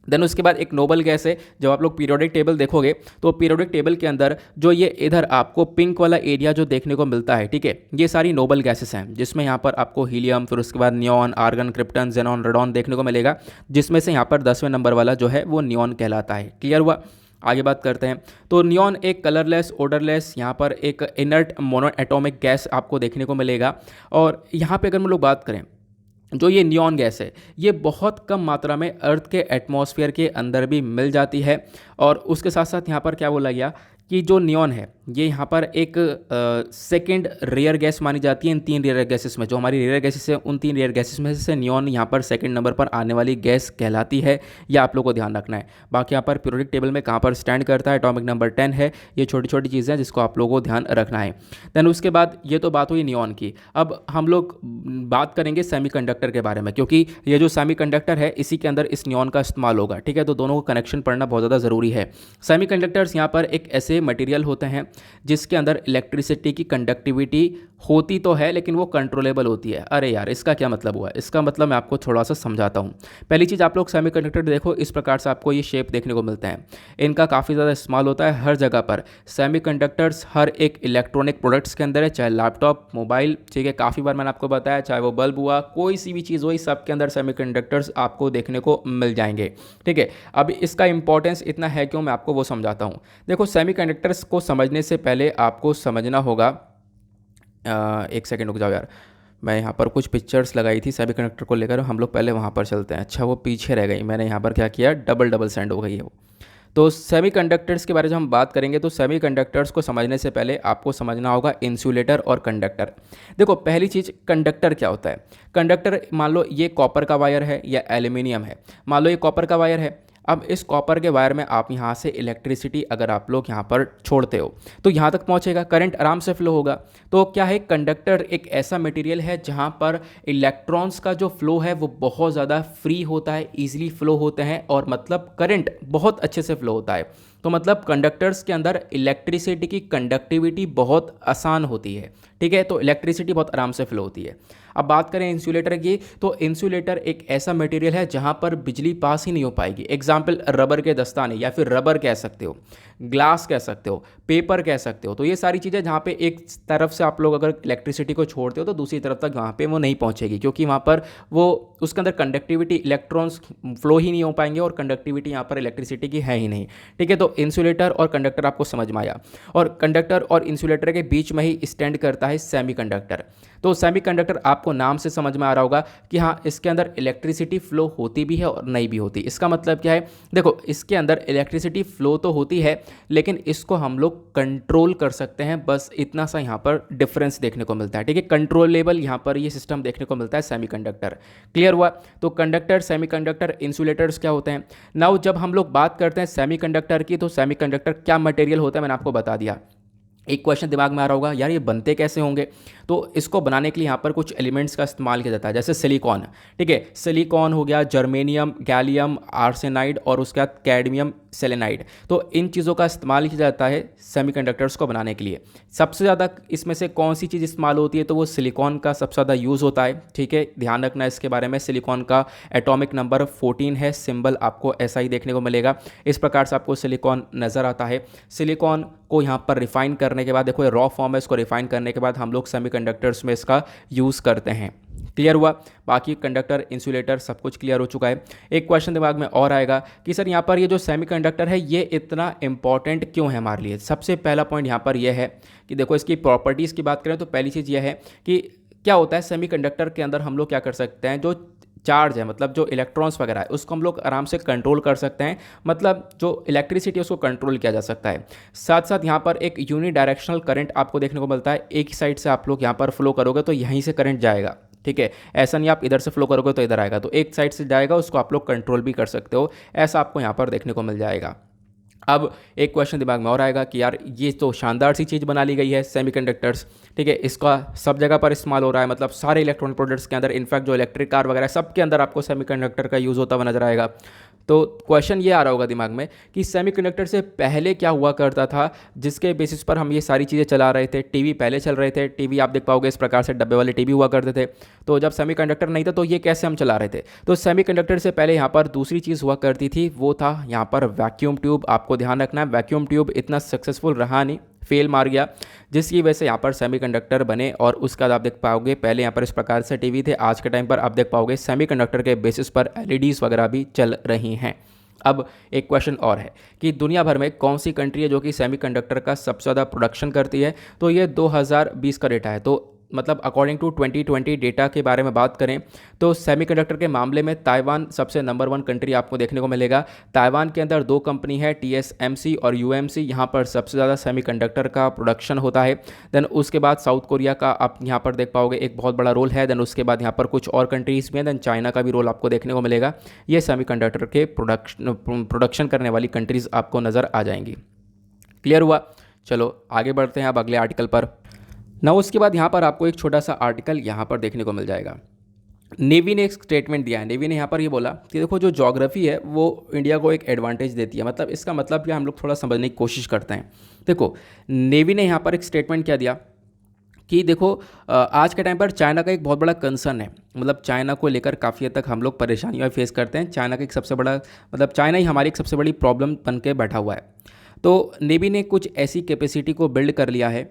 देन उसके बाद एक नोबल गैस है। जब आप लोग पीरियोडिक टेबल देखोगे तो पीरियोडिक टेबल के अंदर जो ये इधर आपको पिंक वाला एरिया जो देखने को मिलता है, ठीक है, ये सारी नोबल गैसेस हैं, जिसमें यहाँ पर आपको हीलियम, फिर उसके बाद neon, argon, krypton, xenon, radon देखने को मिलेगा, जिसमें से यहाँ पर 10वें नंबर वाला जो है वो नियॉन कहलाता है। क्लियर हुआ? आगे बात करते हैं। तो नियॉन एक कलरलेस, ओडरलेस, यहाँ पर एक इनर्ट मोनो एटॉमिक गैस आपको देखने को मिलेगा। और यहाँ पे अगर हम लोग बात करें, जो ये नियॉन गैस है ये बहुत कम मात्रा में अर्थ के एटमॉस्फेयर के अंदर भी मिल जाती है। और उसके साथ साथ यहाँ पर क्या बोला गया कि जो नियॉन है ये यहाँ पर एक सेकंड रेयर गैस मानी जाती है इन 3 रेयर गैसेस में। जो हमारी रेयर गैसेस है उन 3 रेयर गैसेस में से नियॉन यहाँ पर सेकंड नंबर पर आने वाली गैस कहलाती है। ये आप लोगों को ध्यान रखना है। बाकी यहाँ पर पीरियोडिक टेबल में कहाँ पर स्टैंड करता है, एटॉमिक नंबर 10 है। ये छोटी छोटी चीज़ें हैं जिसको आप लोगों को ध्यान रखना है। देन उसके बाद ये तो बात हुई नियॉन की। अब हम लोग बात करेंगे सेमीकंडक्टर के बारे में, क्योंकि ये जो सेमीकंडक्टर है इसी के अंदर इस नियॉन का इस्तेमाल होगा, ठीक है। तो दोनों को कनेक्शन पढ़ना बहुत ज़्यादा ज़रूरी है। सेमीकंडक्टर्स यहाँ पर एक ऐसे मटेरियल होते हैं जिसके अंदर इलेक्ट्रिसिटी की कंडक्टिविटी होती तो है लेकिन वो कंट्रोलेबल होती है। अरे यार, इसका क्या मतलब हुआ? इसका मतलब मैं आपको थोड़ा सा समझाता हूँ। पहली चीज़, आप लोग सेमीकंडक्टर देखो, इस प्रकार से आपको ये शेप देखने को मिलते हैं। इनका काफ़ी ज़्यादा इस्तेमाल होता है हर जगह पर। सेमीकंडक्टर्स हर एक इलेक्ट्रॉनिक प्रोडक्ट्स के अंदर है, चाहे लैपटॉप, मोबाइल, ठीक है, काफ़ी बार मैंने आपको बताया, चाहे वो बल्ब हुआ, कोई सी भी चीज़ हुई, सब के अंदर सेमीकंडक्टर्स आपको देखने को मिल जाएंगे। ठीक है, अब इसका इंपॉर्टेंस इतना है क्यों, मैं आपको वो समझाता हूँ। देखो, सेमीकंडक्टर्स को समझने से पहले आपको समझना होगा, एक सेकंड रुक जाओ यार, मैं यहाँ पर कुछ पिक्चर्स लगाई थी सेमीकंडक्टर को लेकर, हम लोग पहले वहाँ पर चलते हैं। अच्छा, वो पीछे रह गई, मैंने यहाँ पर क्या किया, डबल डबल सेंड हो गई है वो। तो सेमीकंडक्टर्स के बारे में हम बात करेंगे, तो सेमीकंडक्टर्स को समझने से पहले आपको समझना होगा इंसुलेटर और कंडक्टर। देखो, पहली चीज़, कंडक्टर क्या होता है। कंडक्टर, मान लो ये कॉपर का वायर है या एल्यूमिनियम है। मान लो ये कॉपर का वायर है। अब इस कॉपर के वायर में आप यहाँ से इलेक्ट्रिसिटी अगर आप लोग यहाँ पर छोड़ते हो तो यहाँ तक पहुँचेगा, करंट आराम से फ्लो होगा। तो क्या है, कंडक्टर एक ऐसा मटेरियल है जहाँ पर इलेक्ट्रॉन्स का जो फ्लो है वो बहुत ज़्यादा फ्री होता है, ईजिली फ्लो होते हैं, और मतलब करंट बहुत अच्छे से फ्लो होता है। तो मतलब कंडक्टर्स के अंदर इलेक्ट्रिसिटी की कंडक्टिविटी बहुत आसान होती है। ठीक है, तो इलेक्ट्रिसिटी बहुत आराम से फ्लो होती है। अब बात करें इंसुलेटर की, तो इंसुलेटर एक ऐसा मटेरियल है जहां पर बिजली पास ही नहीं हो पाएगी। एग्जाम्पल, रबर के दस्ताने, या फिर रबर कह सकते हो, ग्लास कह सकते हो, पेपर कह सकते हो। तो ये सारी चीज़ें जहाँ पे एक तरफ से आप लोग अगर इलेक्ट्रिसिटी को छोड़ते हो तो दूसरी तरफ तक वहाँ पे वो नहीं पहुँचेगी, क्योंकि वहाँ पर वो उसके अंदर कंडक्टिविटी, इलेक्ट्रॉन्स फ्लो ही नहीं हो पाएंगे, और कंडक्टिविटी यहाँ पर इलेक्ट्रिसिटी की है ही नहीं। ठीक है, तो इंसुलेटर और कंडक्टर आपको समझ में आया। और कंडक्टर और इंसुलेटर के बीच में ही स्टैंड करता है सेमीकंडक्टर। तो सेमीकंडक्टर आपको नाम से समझ में आ रहा होगा कि हाँ, इसके अंदर इलेक्ट्रिसिटी फ्लो होती भी है और नहीं भी होती। इसका मतलब क्या है, देखो, इसके अंदर इलेक्ट्रिसिटी फ्लो तो होती है लेकिन इसको हम लोग कंट्रोल कर सकते हैं, बस इतना सा यहाँ पर डिफरेंस देखने को मिलता है। ठीक है, कंट्रोलेबल यहाँ पर ये सिस्टम देखने को मिलता है सेमीकंडक्टर। क्लियर हुआ? तो कंडक्टर, सेमीकंडक्टर, इंसुलेटर्स क्या होते हैं। नाउ जब हम लोग बात करते हैं सेमीकंडक्टर की, तो सेमीकंडक्टर क्या मटेरियल होता है मैंने आपको बता दिया। एक क्वेश्चन दिमाग में आ रहा होगा, यार ये बनते कैसे होंगे। तो इसको बनाने के लिए यहाँ पर कुछ एलिमेंट्स का इस्तेमाल किया जाता है, जैसे सिलिकॉन। ठीक है, सिलिकॉन हो गया, जर्मेनियम, गैलियम आर्सेनाइड, और उसके बाद कैडमियम सेलेनाइड। तो इन चीज़ों का इस्तेमाल किया जाता है सेमीकंडक्टर्स को बनाने के लिए। सबसे ज़्यादा इसमें से कौन सी चीज़ इस्तेमाल होती है, तो वो सिलिकॉन का सबसे ज़्यादा यूज़ होता है। ठीक है, ध्यान रखना इसके बारे में। सिलिकॉन का एटॉमिक नंबर 14 है, सिंबल आपको ऐसा ही देखने को मिलेगा। इस प्रकार से आपको सिलिकॉन नज़र आता है। सिलिकॉन को यहाँ पर रिफाइन करने के बाद, देखो ये रॉ फॉर्म है, इसको रिफाइन करने के बाद हम लोग सेमीकंडक्टर्स में इसका यूज़ करते हैं। क्लियर हुआ? बाकी कंडक्टर, इंसुलेटर सब कुछ क्लियर हो चुका है। एक क्वेश्चन दिमाग में और आएगा कि सर यहाँ पर ये जो सेमीकंडक्टर है ये इतना इंपॉर्टेंट क्यों है हमारे लिए। सबसे पहला पॉइंट यहाँ पर यह है कि देखो, इसकी प्रॉपर्टीज़ की बात करें तो पहली चीज़ यह है कि क्या होता है, सेमीकंडक्टर के अंदर हम लोग क्या कर सकते हैं, जो चार्ज है, मतलब जो इलेक्ट्रॉन्स वगैरह है, उसको हम लोग आराम से कंट्रोल कर सकते हैं। मतलब जो इलेक्ट्रिसिटी है उसको कंट्रोल किया जा सकता है। साथ साथ यहाँ पर एक यूनी डायरेक्शनल करंट आपको देखने को मिलता है। एक साइड से आप लोग यहाँ पर फ्लो करोगे तो यहीं से करंट जाएगा। ठीक है, ऐसा नहीं आप इधर से फ्लो करोगे तो इधर आएगा, तो एक साइड से जाएगा, उसको आप लोग कंट्रोल भी कर सकते हो। ऐसा आपको यहाँ पर देखने को मिल जाएगा। अब एक क्वेश्चन दिमाग में और आएगा कि यार ये तो शानदार सी चीज़ बना ली गई है सेमीकंडक्टर्स। ठीक है, इसका सब जगह पर इस्तेमाल हो रहा है, मतलब सारे इलेक्ट्रॉनिक प्रोडक्ट्स के अंदर, इनफैक्ट जो इलेक्ट्रिक कार वगैरह सब के अंदर आपको सेमीकंडक्टर का यूज़ होता हुआ नजर आएगा। तो क्वेश्चन ये आ रहा होगा दिमाग में कि सेमीकंडक्टर से पहले क्या हुआ करता था जिसके बेसिस पर हम ये सारी चीज़ें चला रहे थे। टीवी पहले चल रहे थे, टीवी आप देख पाओगे इस प्रकार से डब्बे वाले टीवी हुआ करते थे। तो जब सेमीकंडक्टर नहीं था तो ये कैसे हम चला रहे थे, तो सेमीकंडक्टर से पहले यहाँ पर दूसरी चीज़ हुआ करती थी, वो था यहाँ पर वैक्यूम ट्यूब। आपको ध्यान रखना है, वैक्यूम ट्यूब इतना सक्सेसफुल रहा नहीं, फेल मार गया, जिसकी वजह से यहाँ पर सेमीकंडक्टर बने। और उसके बाद आप देख पाओगे पहले यहाँ पर इस प्रकार से टीवी थे, आज के टाइम पर आप देख पाओगे सेमीकंडक्टर के बेसिस पर एलईडीज़ वगैरह भी चल रही हैं। अब एक क्वेश्चन और है कि दुनिया भर में कौन सी कंट्री है जो कि सेमीकंडक्टर का सबसे ज़्यादा प्रोडक्शन करती है, तो ये 2020 का डेटा है। तो मतलब अकॉर्डिंग टू 2020 डेटा के बारे में बात करें तो सेमीकंडक्टर के मामले में ताइवान सबसे नंबर 1 कंट्री आपको देखने को मिलेगा। ताइवान के अंदर 2 कंपनी है, TSMC और UMC, यहाँ पर सबसे ज़्यादा सेमीकंडक्टर का प्रोडक्शन होता है। देन उसके बाद साउथ कोरिया का आप यहाँ पर देख पाओगे एक बहुत बड़ा रोल है। देन उसके बाद यहाँ पर कुछ और कंट्रीज़ भी हैं, देन चाइना का भी रोल आपको देखने को मिलेगा। ये सेमीकंडक्टर के प्रोडक्शन करने वाली कंट्रीज़ आपको नज़र आ जाएंगी। क्लियर हुआ? चलो आगे बढ़ते हैं अब अगले आर्टिकल पर ना। उसके बाद यहाँ पर आपको एक छोटा सा आर्टिकल यहाँ पर देखने को मिल जाएगा। नेवी ने एक स्टेटमेंट दिया है। नेवी ने यहाँ पर ये बोला कि देखो जो ज्योग्राफी है वो इंडिया को एक एडवांटेज देती है। मतलब इसका मतलब क्या, हम लोग थोड़ा समझने की कोशिश करते हैं। देखो नेवी ने यहाँ पर एक स्टेटमेंट क्या दिया कि देखो आज के टाइम पर चाइना का एक बहुत बड़ा कंसर्न है। मतलब चाइना को लेकर काफ़ी हद तक हम लोग परेशानियाँ फेस करते हैं। चाइना का एक सबसे बड़ा, मतलब चाइना ही हमारी एक सबसे बड़ी प्रॉब्लम बन के बैठा हुआ है। तो नेवी ने कुछ ऐसी कैपेसिटी को बिल्ड कर लिया है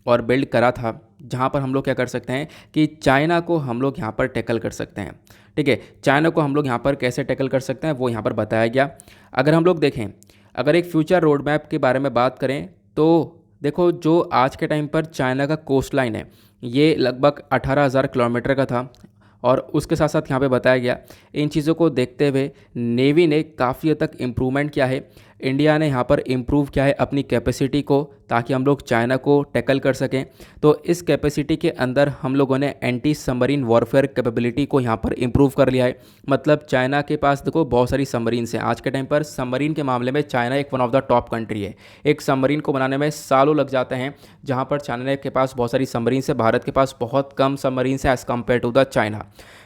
और बिल्ड करा था जहाँ पर हम लोग क्या कर सकते हैं कि चाइना को हम लोग यहाँ पर टैकल कर सकते हैं। ठीक है, चाइना को हम लोग यहाँ पर कैसे टैकल कर सकते हैं वो यहाँ पर बताया गया। अगर हम लोग देखें, अगर एक फ्यूचर रोड मैप के बारे में बात करें तो देखो जो आज के टाइम पर चाइना का कोस्ट लाइन है ये लगभग 18,000 किलोमीटर का था। और उसके साथ साथ यहाँ पे बताया गया, इन चीज़ों को देखते हुए नेवी ने काफ़ी हद तक इम्प्रूवमेंट किया है। इंडिया ने यहाँ पर इम्प्रूव किया है अपनी कैपेसिटी को ताकि हम लोग चाइना को टैकल कर सकें। तो इस कैपेसिटी के अंदर हम लोगों ने एंटी सबमरीन वॉरफेयर कैपेबिलिटी को यहाँ पर इम्प्रूव कर लिया है। मतलब चाइना के पास देखो बहुत सारी सबमरीन्स हैं। आज के टाइम पर सबमरीन के मामले में चाइना एक one of the top country है। एक सबमरीन को बनाने में सालों लग जाते हैं, जहाँ पर चाइना के पास बहुत सारी सबमरीन्स है, भारत के पास बहुत कम सबमरीन्स है as compare to the China.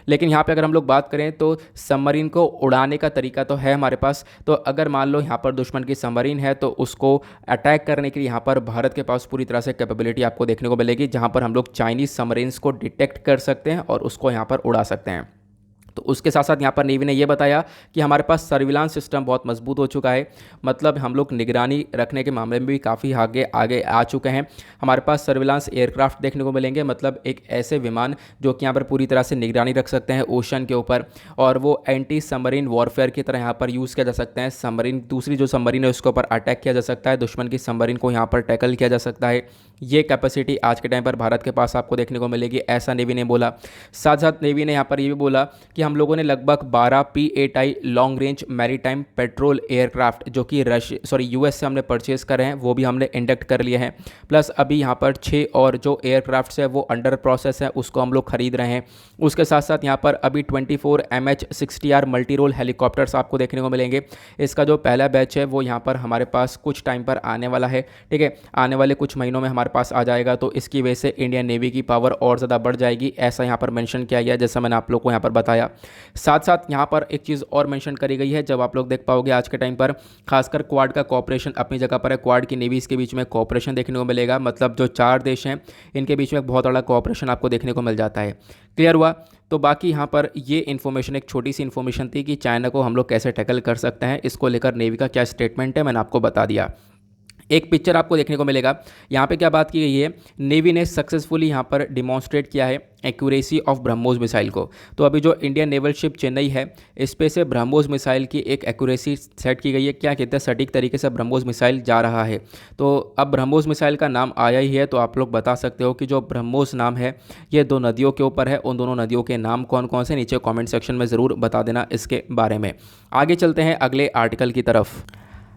लेकिन यहाँ पे अगर हम लोग बात करें तो सबमरीन को उड़ाने का तरीका तो है हमारे पास। तो अगर मान लो यहाँ पर दुश्मन की सबमरीन है तो उसको अटैक करने के लिए यहाँ पर भारत के पास पूरी तरह से कैपेबिलिटी आपको देखने को मिलेगी, जहाँ पर हम लोग चाइनीज़ सबमरीन्स को डिटेक्ट कर सकते हैं और उसको यहाँ पर उड़ा सकते हैं। तो उसके साथ साथ यहाँ पर नेवी ने यह बताया कि हमारे पास सर्विलांस सिस्टम बहुत मजबूत हो चुका है। मतलब हम लोग निगरानी रखने के मामले में भी काफ़ी आगे आगे आ चुके हैं। हमारे पास सर्विलांस एयरक्राफ्ट देखने को मिलेंगे, मतलब एक ऐसे विमान जो कि यहाँ पर पूरी तरह से निगरानी रख सकते हैं ओशन के ऊपर, और वो एंटी सबमरीन वॉरफेयर की तरह यहाँ पर यूज़ किया जा सकते हैं। सबमरीन, दूसरी जो सबमरीन है उसके ऊपर अटैक किया जा सकता है, दुश्मन की सबमरीन को यहाँ पर टैकल किया जा सकता है। ये कैपेसिटी आज के टाइम पर भारत के पास आपको देखने को मिलेगी, ऐसा नेवी ने बोला। साथ साथ नेवी ने यहाँ पर ये भी बोला कि हम लोगों ने लगभग 12 P-8I long range maritime petrol aircraft जो कि यूएस से हमने परचेज करे हैं वो भी हमने इंडक्ट कर लिए हैं। प्लस अभी यहाँ पर 6 और जो एयरक्राफ्ट्स है वो अंडर प्रोसेस है, उसको हम लोग खरीद रहे हैं। उसके साथ साथ यहाँ पर अभी 24 MH-60R मल्टी रोल हेलीकॉप्टर्स आपको देखने को मिलेंगे। इसका जो पहला बैच है वो यहाँ पर हमारे पास कुछ टाइम पर आने वाला है। ठीक है, आने वाले कुछ महीनों में हमारे पास आ जाएगा। तो इसकी वजह से इंडियन नेवी की पावर और ज़्यादा बढ़ जाएगी, ऐसा यहाँ पर मेंशन किया गया जैसा मैंने आप लोग को यहाँ पर बताया। साथ साथ यहाँ पर एक चीज़ और मेंशन करी गई है, जब आप लोग देख पाओगे आज के टाइम पर खासकर क्वाड का कोऑपरेशन अपनी जगह पर है। क्वाड की नेवीज़ के बीच में कोऑपरेशन देखने को मिलेगा। मतलब जो 4 देश हैं इनके बीच में बहुत बड़ा कोऑपरेशन आपको देखने को मिल जाता है। क्लियर हुआ? तो बाकी यहाँ पर ये इन्फॉर्मेशन एक छोटी सी इन्फॉर्मेशन थी कि चाइना को हम लोग कैसे टैकल कर सकते हैं। इसको लेकर नेवी का क्या स्टेटमेंट है मैंने आपको बता दिया। एक पिक्चर आपको देखने को मिलेगा। यहाँ पे क्या बात की गई है, नेवी ने सक्सेसफुली यहाँ पर डिमॉन्स्ट्रेट किया है एक्यूरेसी ऑफ ब्रह्मोस मिसाइल को। तो अभी जो इंडियन नेवल शिप चेन्नई है इस पे से ब्रह्मोस मिसाइल की एक एक्यूरेसी सेट की गई है। क्या कहते हैं, सटीक तरीके से ब्रह्मोस मिसाइल जा रहा है। तो अब ब्रह्मोस मिसाइल का नाम आया ही है तो आप लोग बता सकते हो कि जो ब्रह्मोस नाम है ये 2 नदियों के ऊपर है। उन दोनों नदियों के नाम कौन कौन से, नीचे कॉमेंट सेक्शन में ज़रूर बता देना इसके बारे में। आगे चलते हैं अगले आर्टिकल की तरफ।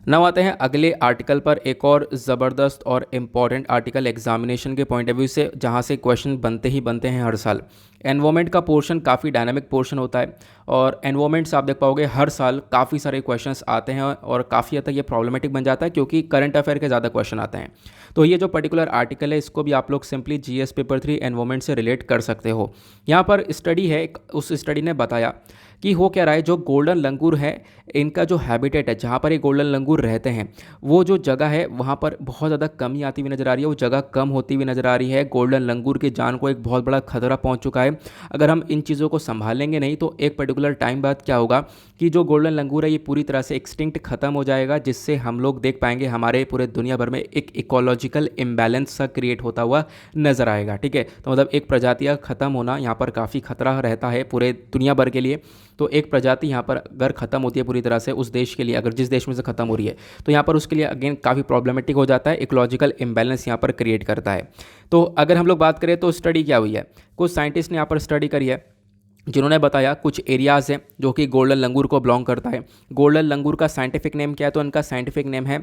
नव आते हैं अगले आर्टिकल पर, एक और ज़बरदस्त और इम्पॉर्टेंट आर्टिकल एग्जामिनेशन के पॉइंट ऑफ व्यू से, जहां से क्वेश्चन बनते ही बनते हैं हर साल। एनवायरमेंट का पोर्शन काफ़ी डायनामिक पोर्शन होता है और एनवायरमेंट से आप देख पाओगे हर साल काफ़ी सारे क्वेश्चंस आते हैं और काफ़ी हद तक ये प्रॉब्लमेटिक बन जाता है क्योंकि करंट अफेयर के ज़्यादा क्वेश्चन आते हैं। तो ये जो पर्टिकुलर आर्टिकल है इसको भी आप लोग सिंपली जीएस पेपर 3 एनवायरमेंट से रिलेट कर सकते हो। यहाँ पर स्टडी है, उस स्टडी ने बताया कि हो क्या रहा है, जो गोल्डन लंगूर है इनका जो हैबिटेट है, जहाँ पर ये गोल्डन लंगूर रहते हैं वो जो जगह है वहाँ पर बहुत ज़्यादा कमी आती हुई नज़र आ रही है, वो जगह कम होती हुई नज़र आ रही है। गोल्डन लंगूर की जान को एक बहुत बड़ा खतरा पहुँच चुका है। अगर हम इन चीज़ों को संभालेंगे नहीं तो एक पर्टिकुलर टाइम बाद क्या होगा कि जो गोल्डन लंगूर है ये पूरी तरह से एक्सटिंक्ट खत्म हो जाएगा, जिससे हम लोग देख पाएंगे हमारे पूरे दुनिया भर में एक इकोलॉजिकल इम्बैलेंस सा क्रिएट होता हुआ नज़र आएगा। ठीक है, तो मतलब एक प्रजाति का ख़त्म होना यहाँ पर काफ़ी खतरा रहता है पूरे दुनिया भर के लिए। तो एक प्रजाति यहाँ पर अगर ख़त्म होती है पूरी तरह से उस देश के लिए, अगर जिस देश में से ख़त्म हो रही है तो यहाँ पर उसके लिए अगेन काफ़ी प्रॉब्लमेटिक हो जाता है, इकोलॉजिकल इम्बैलेंस यहाँ पर क्रिएट करता है। तो अगर हम लोग बात करें तो स्टडी क्या हुई है, कुछ साइंटिस्ट ने यहाँ पर स्टडी करी है जिन्होंने बताया कुछ एरियाज़ हैं जो कि गोल्डन लंगूर को बिलोंग करता है। गोल्डन लंगूर का साइंटिफिक नेम क्या है, तो उनका साइंटिफिक नेम है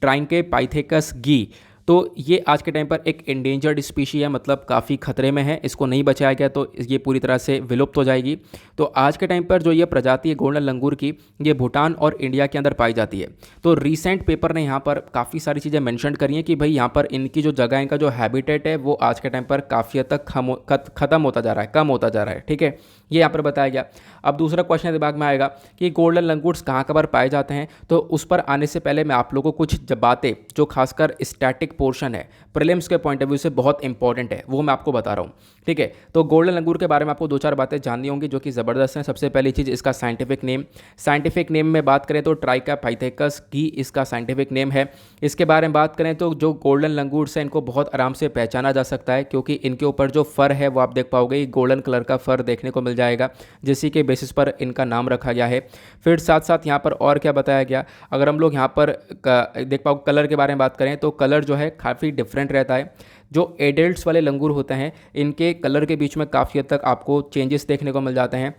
ट्राइंके पाइथेकस गी। तो ये आज के टाइम पर एक इंडेंजर्ड स्पीशी है, मतलब काफ़ी खतरे में है, इसको नहीं बचाया गया तो ये पूरी तरह से विलुप्त हो जाएगी। तो आज के टाइम पर जो ये प्रजाति है गोल्डन लंगूर की, ये भूटान और इंडिया के अंदर पाई जाती है। तो रिसेंट पेपर ने यहाँ पर काफ़ी सारी चीज़ें मेंशन करी हैं कि भाई यहाँ पर इनकी जो जगह, इनका जो हैबिटेट है वो आज के टाइम पर काफ़ी हद तक ख़त्म होता जा रहा है, कम होता जा रहा है। ठीक है, ये यहाँ पर बताया गया। अब दूसरा क्वेश्चन दिमाग में आएगा कि गोल्डन लंगूर्स कहाँ कहाँ पर पाए जाते हैं, तो उस पर आने से पहले मैं आप लोगों को कुछ बातें जो खासकर स्टैटिक पोर्शन है, प्रीलिम्स के पॉइंट ऑफ व्यू से बहुत इंपॉर्टेंट है, वो मैं आपको बता रहा हूँ। ठीक है, तो गोल्डन लंगूर के बारे में आपको 2-4 बातें जाननी होंगी जो कि ज़बरदस्त हैं। सबसे पहली चीज़, इसका साइंटिफिक नेम में बात करें तो ट्राइकापाइथेकस की इसका साइंटिफिक नेम है। इसके बारे में बात करें तो जो गोल्डन लंगूर्स हैं इनको बहुत आराम से पहचाना जा सकता है, क्योंकि इनके ऊपर जो फर है वो आप देख पाओगे, गोल्डन कलर का फर देखने को मिल जाएगा, जिसी के बेसिस पर इनका नाम रखा गया है। फिर साथ साथ यहाँ पर और क्या बताया गया, अगर हम लोग यहाँ पर देख पाओ कलर के बारे में बात करें तो कलर जो है काफ़ी डिफरेंट रहता है। जो एडल्ट्स वाले लंगूर होते हैं इनके कलर के बीच में काफ़ी हद तक आपको चेंजेस देखने को मिल जाते हैं,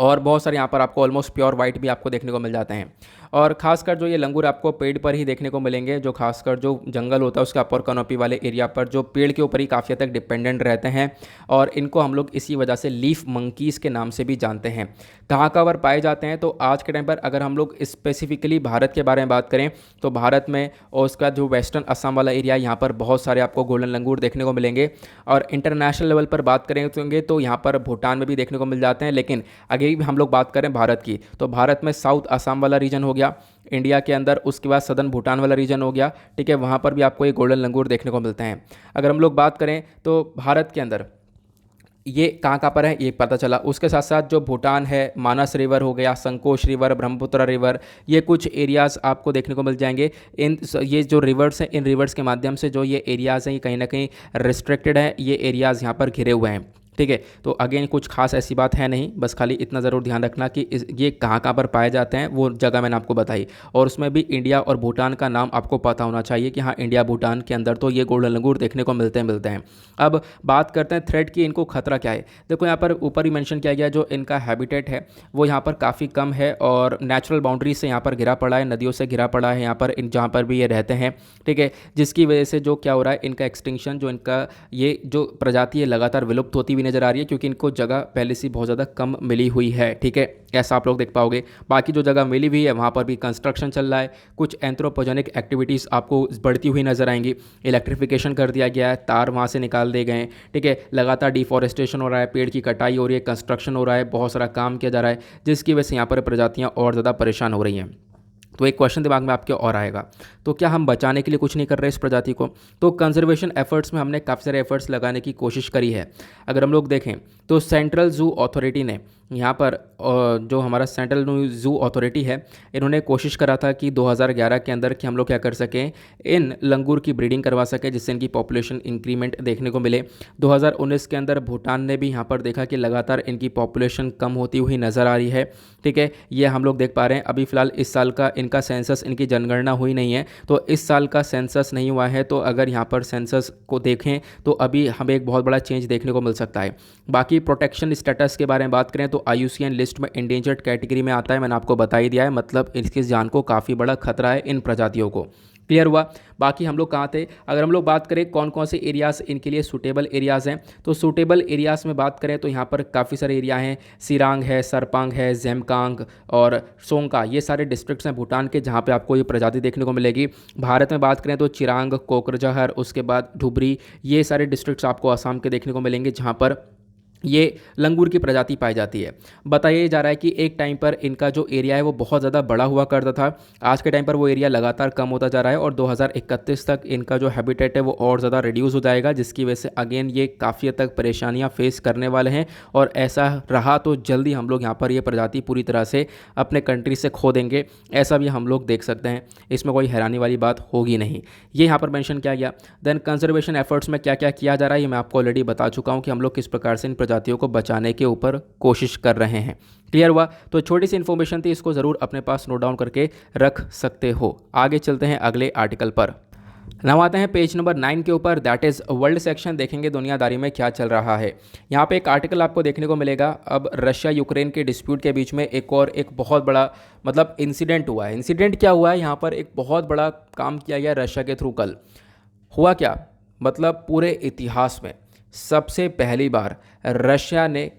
और बहुत सारे यहाँ पर आपको ऑलमोस्ट प्योर वाइट भी आपको देखने को मिल जाते हैं। और खासकर जो ये लंगूर आपको पेड़ पर ही देखने को मिलेंगे, जो खासकर जो जंगल होता है उसके अपर कैनोपी वाले एरिया पर, जो पेड़ के ऊपर ही काफ़ी हद तक डिपेंडेंट रहते हैं, और इनको हम लोग इसी वजह से लीफ मंकीज़ के नाम से भी जानते हैं। कहाँ कहाँ पर पाए जाते हैं, तो आज के टाइम पर अगर हम लोग स्पेसिफिकली भारत के बारे में बात करें तो भारत में और उसका जो वेस्टर्न असम वाला एरिया, यहाँ पर बहुत सारे आपको गोल्डन लंगूर देखने को मिलेंगे। और इंटरनेशनल लेवल पर बात करेंगे तो यहाँ पर भूटान में भी देखने को मिल जाते हैं। लेकिन अगर हम लोग बात करें भारत की, तो भारत में साउथ असम वाला रीजन हो गया इंडिया के अंदर, उसके बाद सदर्न भूटान वाला रीजन हो गया। ठीक है, वहाँ पर भी आपको ये गोल्डन लंगूर देखने को मिलते हैं। अगर हम लोग बात करें तो भारत के अंदर ये कहाँ कहाँ पर है ये पता चला। उसके साथ साथ जो भूटान है, मानस रिवर हो गया, संकोश रिवर, ब्रह्मपुत्र रिवर, ये कुछ एरियाज़ आपको देखने को मिल जाएंगे। ये जो रिवर्स हैं, इन रिवर्स के माध्यम से जो ये एरियाज़ हैं ये कहीं ना कहीं रिस्ट्रिक्टेड है, ये एरियाज़ यहाँ पर घिरे हुए हैं। ठीक है, तो अगेन कुछ खास ऐसी बात है नहीं, बस खाली इतना ज़रूर ध्यान रखना कि ये कहाँ कहाँ पर पाए जाते हैं, वो जगह मैंने आपको बताई। और उसमें भी इंडिया और भूटान का नाम आपको पता होना चाहिए कि हाँ, इंडिया भूटान के अंदर तो ये गोल्डन लंगूर देखने को मिलते हैं। अब बात करते हैं थ्रेट की, इनको खतरा क्या है। देखो यहाँ पर ऊपर ही मेंशन किया गया, जो इनका हैबिटेट है वो यहाँ पर काफ़ी कम है, और नेचुरल बाउंड्री से यहाँ पर घिरा पड़ा है, नदियों से घिरा पड़ा है यहाँ पर जहाँ पर भी ये रहते हैं। ठीक है, जिसकी वजह से जो क्या हो रहा है, इनका एक्सटिंक्शन, जो इनका ये जो प्रजाति है लगातार विलुप्त होती हुई नजर आ रही है, क्योंकि इनको जगह पहले से बहुत ज़्यादा कम मिली हुई है। ठीक है, ऐसा आप लोग देख पाओगे। बाकी जो जगह मिली हुई है वहाँ पर भी कंस्ट्रक्शन चल रहा है, कुछ एंथ्रोपोजेनिक एक्टिविटीज़ आपको बढ़ती हुई नजर आएंगी। इलेक्ट्रिफिकेशन कर दिया गया है, तार वहाँ से निकाल दिए गए हैं। ठीक है, लगातार डिफॉरेस्टेशन हो रहा है, पेड़ की कटाई हो रही है, कंस्ट्रक्शन हो रहा है, बहुत सारा काम किया जा रहा है, जिसकी वजह से यहाँ पर प्रजातियाँ और ज़्यादा परेशान हो रही हैं। तो एक क्वेश्चन दिमाग में आपके और आएगा, तो क्या हम बचाने के लिए कुछ नहीं कर रहे इस प्रजाति को। तो कंजर्वेशन एफर्ट्स में हमने काफ़ी सारे एफर्ट्स लगाने की कोशिश करी है। अगर हम लोग देखें तो सेंट्रल जू अथॉरिटी ने यहाँ पर जो हमारा सेंट्रल जू अथॉरिटी है, इन्होंने कोशिश करा था कि 2011 के अंदर कि हम लोग क्या कर सकें, इन लंगूर की ब्रीडिंग करवा सकें, जिससे इनकी पॉपुलेशन इंक्रीमेंट देखने को मिले। 2019 के अंदर भूटान ने भी यहाँ पर देखा कि लगातार इनकी पॉपुलेशन कम होती हुई नज़र आ रही है। ठीक है, ये हम लोग देख पा रहे हैं। अभी फ़िलहाल इस साल का इनका सेंसस, इनकी जनगणना हुई नहीं है, तो इस साल का सेंसस नहीं हुआ है। तो अगर यहाँ पर सेंसस को देखें तो अभी हमें एक बहुत बड़ा चेंज देखने को मिल सकता है। बाकी प्रोटेक्शन स्टेटस के बारे में बात करें तो IUCN लिस्ट में इंडेंजर्ड कैटेगरी में आता है, मैंने आपको बता ही दिया है, मतलब इसकी जान को काफ़ी बड़ा खतरा है इन प्रजातियों को। क्लियर हुआ। बाकी हम लोग कहाँ थे, अगर हम लोग बात करें कौन कौन से एरियाज़ इनके लिए सूटेबल एरियाज़ हैं, तो सूटेबल एरियाज़ में बात करें तो यहाँ पर काफ़ी सारे एरिया हैं। सिरांग है, सरपांग है, जेमकांग और सोंगका, ये सारे डिस्ट्रिक्ट्स हैं भूटान के, जहाँ पे आपको ये प्रजाति देखने को मिलेगी। भारत में बात करें तो चिरांग, कोकरझार, उसके बाद धुबरी, ये सारे डिस्ट्रिक्ट्स आपको आसाम के देखने को मिलेंगे, जहाँ पर ये लंगूर की प्रजाति पाई जाती है। बताया जा रहा है कि एक टाइम पर इनका जो एरिया है वो बहुत ज़्यादा बड़ा हुआ करता था, आज के टाइम पर वो एरिया लगातार कम होता जा रहा है, और 2031 तक इनका जो हैबिटेट है वो और ज़्यादा रिड्यूस हो जाएगा, जिसकी वजह से अगेन ये काफ़ी हद तक परेशानियाँ फेस करने वाले हैं। और ऐसा रहा तो जल्दी हम लोग यहाँ पर ये प्रजाति पूरी तरह से अपने कंट्री से खो देंगे, ऐसा भी हम लोग देख सकते हैं। इसमें कोई हैरानी वाली बात होगी नहीं, ये यहाँ पर मेंशन किया गया। देन कंजर्वेशन एफर्ट्स में क्या क्या किया जा रहा है ये मैं आपको ऑलरेडी बता चुका हूँ कि हम लोग किस प्रकार से इन प्रजातियों को बचाने के ऊपर कोशिश कर रहे हैं। क्लियर हुआ। तो छोटी सी इन्फॉर्मेशन थी, इसको ज़रूर अपने पास नोट डाउन करके रख सकते हो। आगे चलते हैं अगले आर्टिकल पर। नाम आते हैं पेज नंबर 9 के ऊपर, दैट इज़ वर्ल्ड सेक्शन। देखेंगे दुनियादारी में क्या चल रहा है। यहाँ पे एक आर्टिकल आपको देखने को मिलेगा। अब रशिया यूक्रेन के डिस्प्यूट के बीच में एक बहुत बड़ा मतलब इंसिडेंट हुआ है। इंसिडेंट क्या हुआ है, यहाँ पर एक बहुत बड़ा काम किया गया रशिया के थ्रू कल। हुआ क्या, मतलब पूरे इतिहास में सबसे पहली बार रशिया ने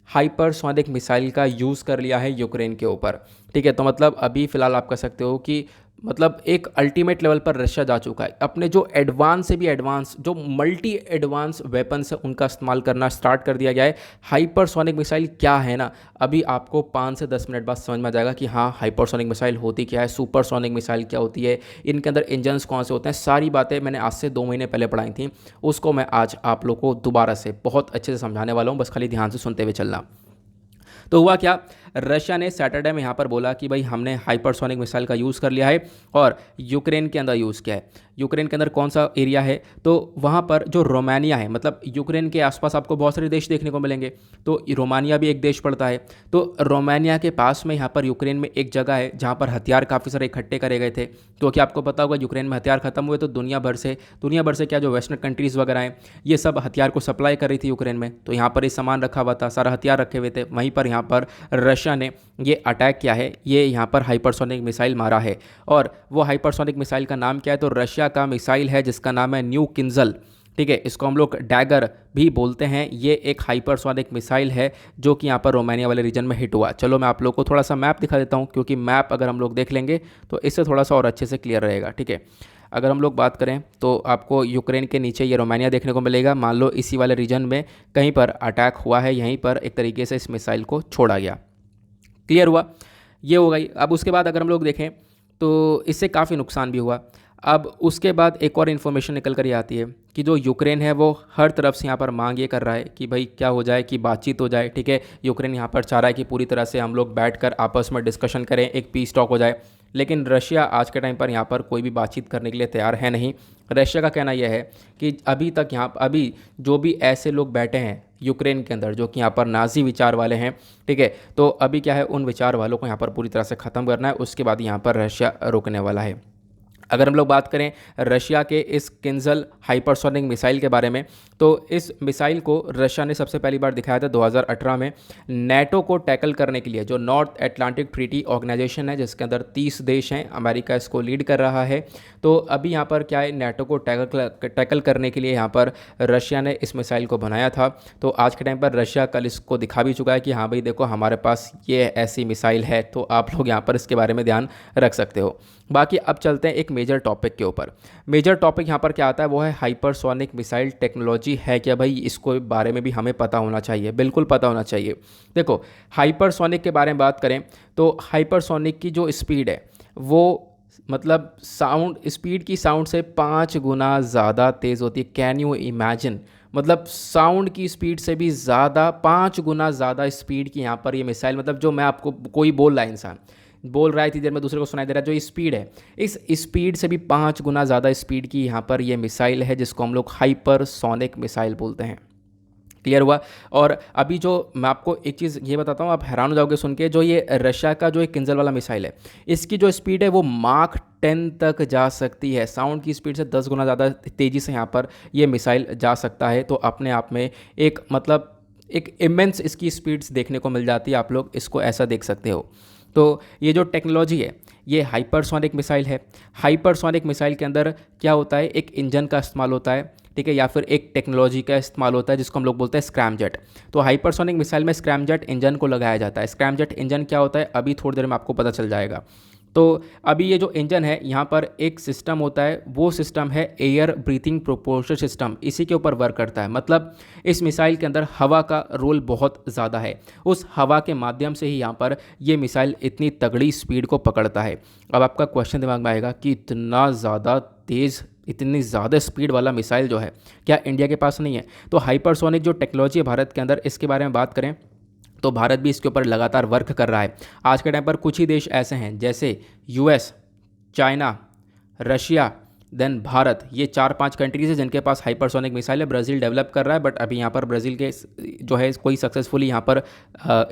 हाइपरसोनिक मिसाइल का यूज़ कर लिया है यूक्रेन के ऊपर। ठीक है, तो मतलब अभी फ़िलहाल आप कह सकते हो कि मतलब एक अल्टीमेट लेवल पर रशिया जा चुका है। अपने जो एडवांस से भी एडवांस, जो मल्टी एडवांस वेपन्स है उनका इस्तेमाल करना स्टार्ट कर दिया गया है। हाइपरसोनिक मिसाइल क्या है ना, अभी आपको 5 से 10 मिनट बाद समझ में आ जाएगा कि हाँ हाइपरसोनिक मिसाइल होती क्या है, सुपरसोनिक मिसाइल क्या होती है, इनके अंदर इंजन्स कौन से होते हैं। सारी बातें मैंने आज से 2 महीने पहले पढ़ाई थी, उसको मैं आज आप लोग को दोबारा से बहुत अच्छे से समझाने वाला हूँ, बस खाली ध्यान से सुनते हुए चलना। तो हुआ क्या, रशिया ने सैटरडे में यहाँ पर बोला कि भाई हमने हाइपरसोनिक मिसाइल का यूज़ कर लिया है और यूक्रेन के अंदर यूज़ किया है। यूक्रेन के अंदर कौन सा एरिया है, तो वहाँ पर जो रोमानिया है, मतलब यूक्रेन के आसपास आपको बहुत सारे देश देखने को मिलेंगे, तो रोमानिया भी एक देश पड़ता है। तो रोमानिया के पास में यहाँ पर यूक्रेन में एक जगह है जहाँ पर हथियार काफ़ी सारे इकट्ठे करे गए थे। तो क्या आपको पता होगा यूक्रेन में हथियार खत्म हुए तो दुनिया भर से क्या जो वेस्टर्न कंट्रीज़ वगैरह हैं ये सब हथियार को सप्लाई कर रही थी यूक्रेन में। तो यहाँ पर ये सामान रखा हुआ था, सारा हथियार रखे हुए थे, वहीं पर यहाँ पर रशिया ने ये अटैक किया है, ये यहाँ पर हाइपरसोनिक मिसाइल मारा है। और वो हाइपरसोनिक मिसाइल का नाम क्या है, तो रशिया का मिसाइल है जिसका नाम है न्यू किंजल। ठीक है, इसको हम लोग डैगर भी बोलते हैं। ये एक हाइपरसोनिक मिसाइल है जो कि यहाँ पर रोमानिया वाले रीजन में हिट हुआ। चलो मैं आप लोग को थोड़ा सा मैप दिखा देता हूँ, क्योंकि मैप अगर हम लोग देख लेंगे तो इससे थोड़ा सा और अच्छे से क्लियर रहेगा। ठीक है, अगर हम लोग बात करें तो आपको यूक्रेन के नीचे ये रोमानिया देखने को मिलेगा। मान लो इसी वाले रीजन में कहीं पर अटैक हुआ है, यहीं पर एक तरीके से इस मिसाइल को छोड़ा गया। क्लियर हुआ, ये हो गई। अब उसके बाद अगर हम लोग देखें तो इससे काफ़ी नुकसान भी हुआ। अब उसके बाद एक और इन्फॉर्मेशन निकल कर ये आती है कि जो यूक्रेन है वो हर तरफ से यहाँ पर मांग ये कर रहा है कि भाई क्या हो जाए कि बातचीत हो जाए। ठीक है, यूक्रेन यहाँ पर चाह रहा है कि पूरी तरह से हम लोग बैठकर आपस में डिस्कशन करें, एक पीस टॉक हो जाए। लेकिन रशिया आज के टाइम पर यहाँ पर कोई भी बातचीत करने के लिए तैयार है नहीं। रशिया का कहना यह है कि अभी जो भी ऐसे लोग बैठे हैं यूक्रेन के अंदर जो कि यहाँ पर नाजी विचार वाले हैं, ठीक है, तो अभी क्या है उन विचार वालों को यहाँ पर पूरी तरह से ख़त्म करना है, उसके बाद यहाँ पर रशिया रुकने वाला है। अगर हम लोग बात करें रशिया के इस किंजल हाइपरसोनिक मिसाइल के बारे में, तो इस मिसाइल को रशिया ने सबसे पहली बार दिखाया था 2018 में नेटो को टैकल करने के लिए। जो नॉर्थ एटलांटिक ट्रीटी ऑर्गेनाइजेशन है जिसके अंदर 30 देश हैं, अमेरिका इसको लीड कर रहा है। तो अभी यहाँ पर क्या है, नेटो को टैकल करने के लिए यहाँ पर रशिया ने इस मिसाइल को बनाया था। तो आज के टाइम पर रशिया कल इसको दिखा भी चुका है कि हाँ भाई देखो हमारे पास ये ऐसी मिसाइल है, तो आप लोग यहाँ पर इसके बारे में ध्यान रख सकते हो। बाकी अब चलते हैं एक मेजर टॉपिक के ऊपर। मेजर टॉपिक यहाँ पर क्या आता है वो है हाइपरसोनिक मिसाइल टेक्नोलॉजी है क्या भाई, इसको बारे में भी हमें पता होना चाहिए, बिल्कुल पता होना चाहिए। देखो हाइपरसोनिक के बारे में बात करें तो हाइपरसोनिक की जो स्पीड है वो मतलब साउंड स्पीड की साउंड से 5 गुना ज़्यादा तेज़ होती है। कैन यू इमेजिन, मतलब साउंड की स्पीड से भी ज़्यादा 5 गुना ज़्यादा स्पीड की यहाँ पर ये मिसाइल, मतलब जो मैं आपको कोई बोल रहा है, इंसान बोल रहा है इतनी देर में दूसरे को सुनाई दे रहा है, जो स्पीड है इस स्पीड से भी 5 गुना ज़्यादा स्पीड की यहाँ पर ये मिसाइल है जिसको हम लोग हाइपरसोनिक मिसाइल बोलते हैं। क्लियर हुआ। और अभी जो मैं आपको एक चीज़ ये बताता हूँ, आप हैरान हो जाओगे सुन के, जो ये रशिया का जो एक किंजल वाला मिसाइल है इसकी जो स्पीड है वो माक 10 तक जा सकती है। साउंड की स्पीड से 10 गुना ज़्यादा तेज़ी से यहाँ पर ये मिसाइल जा सकता है। तो अपने आप में एक मतलब एक इमेंस इसकी स्पीड्स देखने को मिल जाती है, आप लोग इसको ऐसा देख सकते हो। तो ये जो टेक्नोलॉजी है ये हाइपरसोनिक मिसाइल है। हाइपरसोनिक मिसाइल के अंदर क्या होता है, एक इंजन का इस्तेमाल होता है, ठीक है, या फिर एक टेक्नोलॉजी का इस्तेमाल होता है जिसको हम लोग बोलते हैं स्क्रैमजेट। तो हाइपरसोनिक मिसाइल में स्क्रैमजेट इंजन को लगाया जाता है। स्क्रैमजेट इंजन क्या होता है अभी थोड़ी देर में आपको पता चल जाएगा। तो अभी ये जो इंजन है यहाँ पर एक सिस्टम होता है, वो सिस्टम है एयर ब्रीथिंग प्रोपोर्शन सिस्टम, इसी के ऊपर वर्क करता है। मतलब इस मिसाइल के अंदर हवा का रोल बहुत ज़्यादा है, उस हवा के माध्यम से ही यहाँ पर ये मिसाइल इतनी तगड़ी स्पीड को पकड़ता है। अब आपका क्वेश्चन दिमाग में आएगा कि इतना ज़्यादा तेज़, इतनी ज़्यादा स्पीड वाला मिसाइल जो है क्या इंडिया के पास नहीं है? तो हाइपरसोनिक जो टेक्नोलॉजी है भारत के अंदर, इसके बारे में बात करें तो भारत भी इसके ऊपर लगातार वर्क कर रहा है। आज के टाइम पर कुछ ही देश ऐसे हैं जैसे यूएस, चाइना, रशिया, देन भारत, ये 4-5 कंट्रीज़ है जिनके पास हाइपरसोनिक मिसाइल है। ब्राज़ील डेवलप कर रहा है, बट अभी यहाँ पर ब्राज़ील के जो है कोई सक्सेसफुली यहाँ पर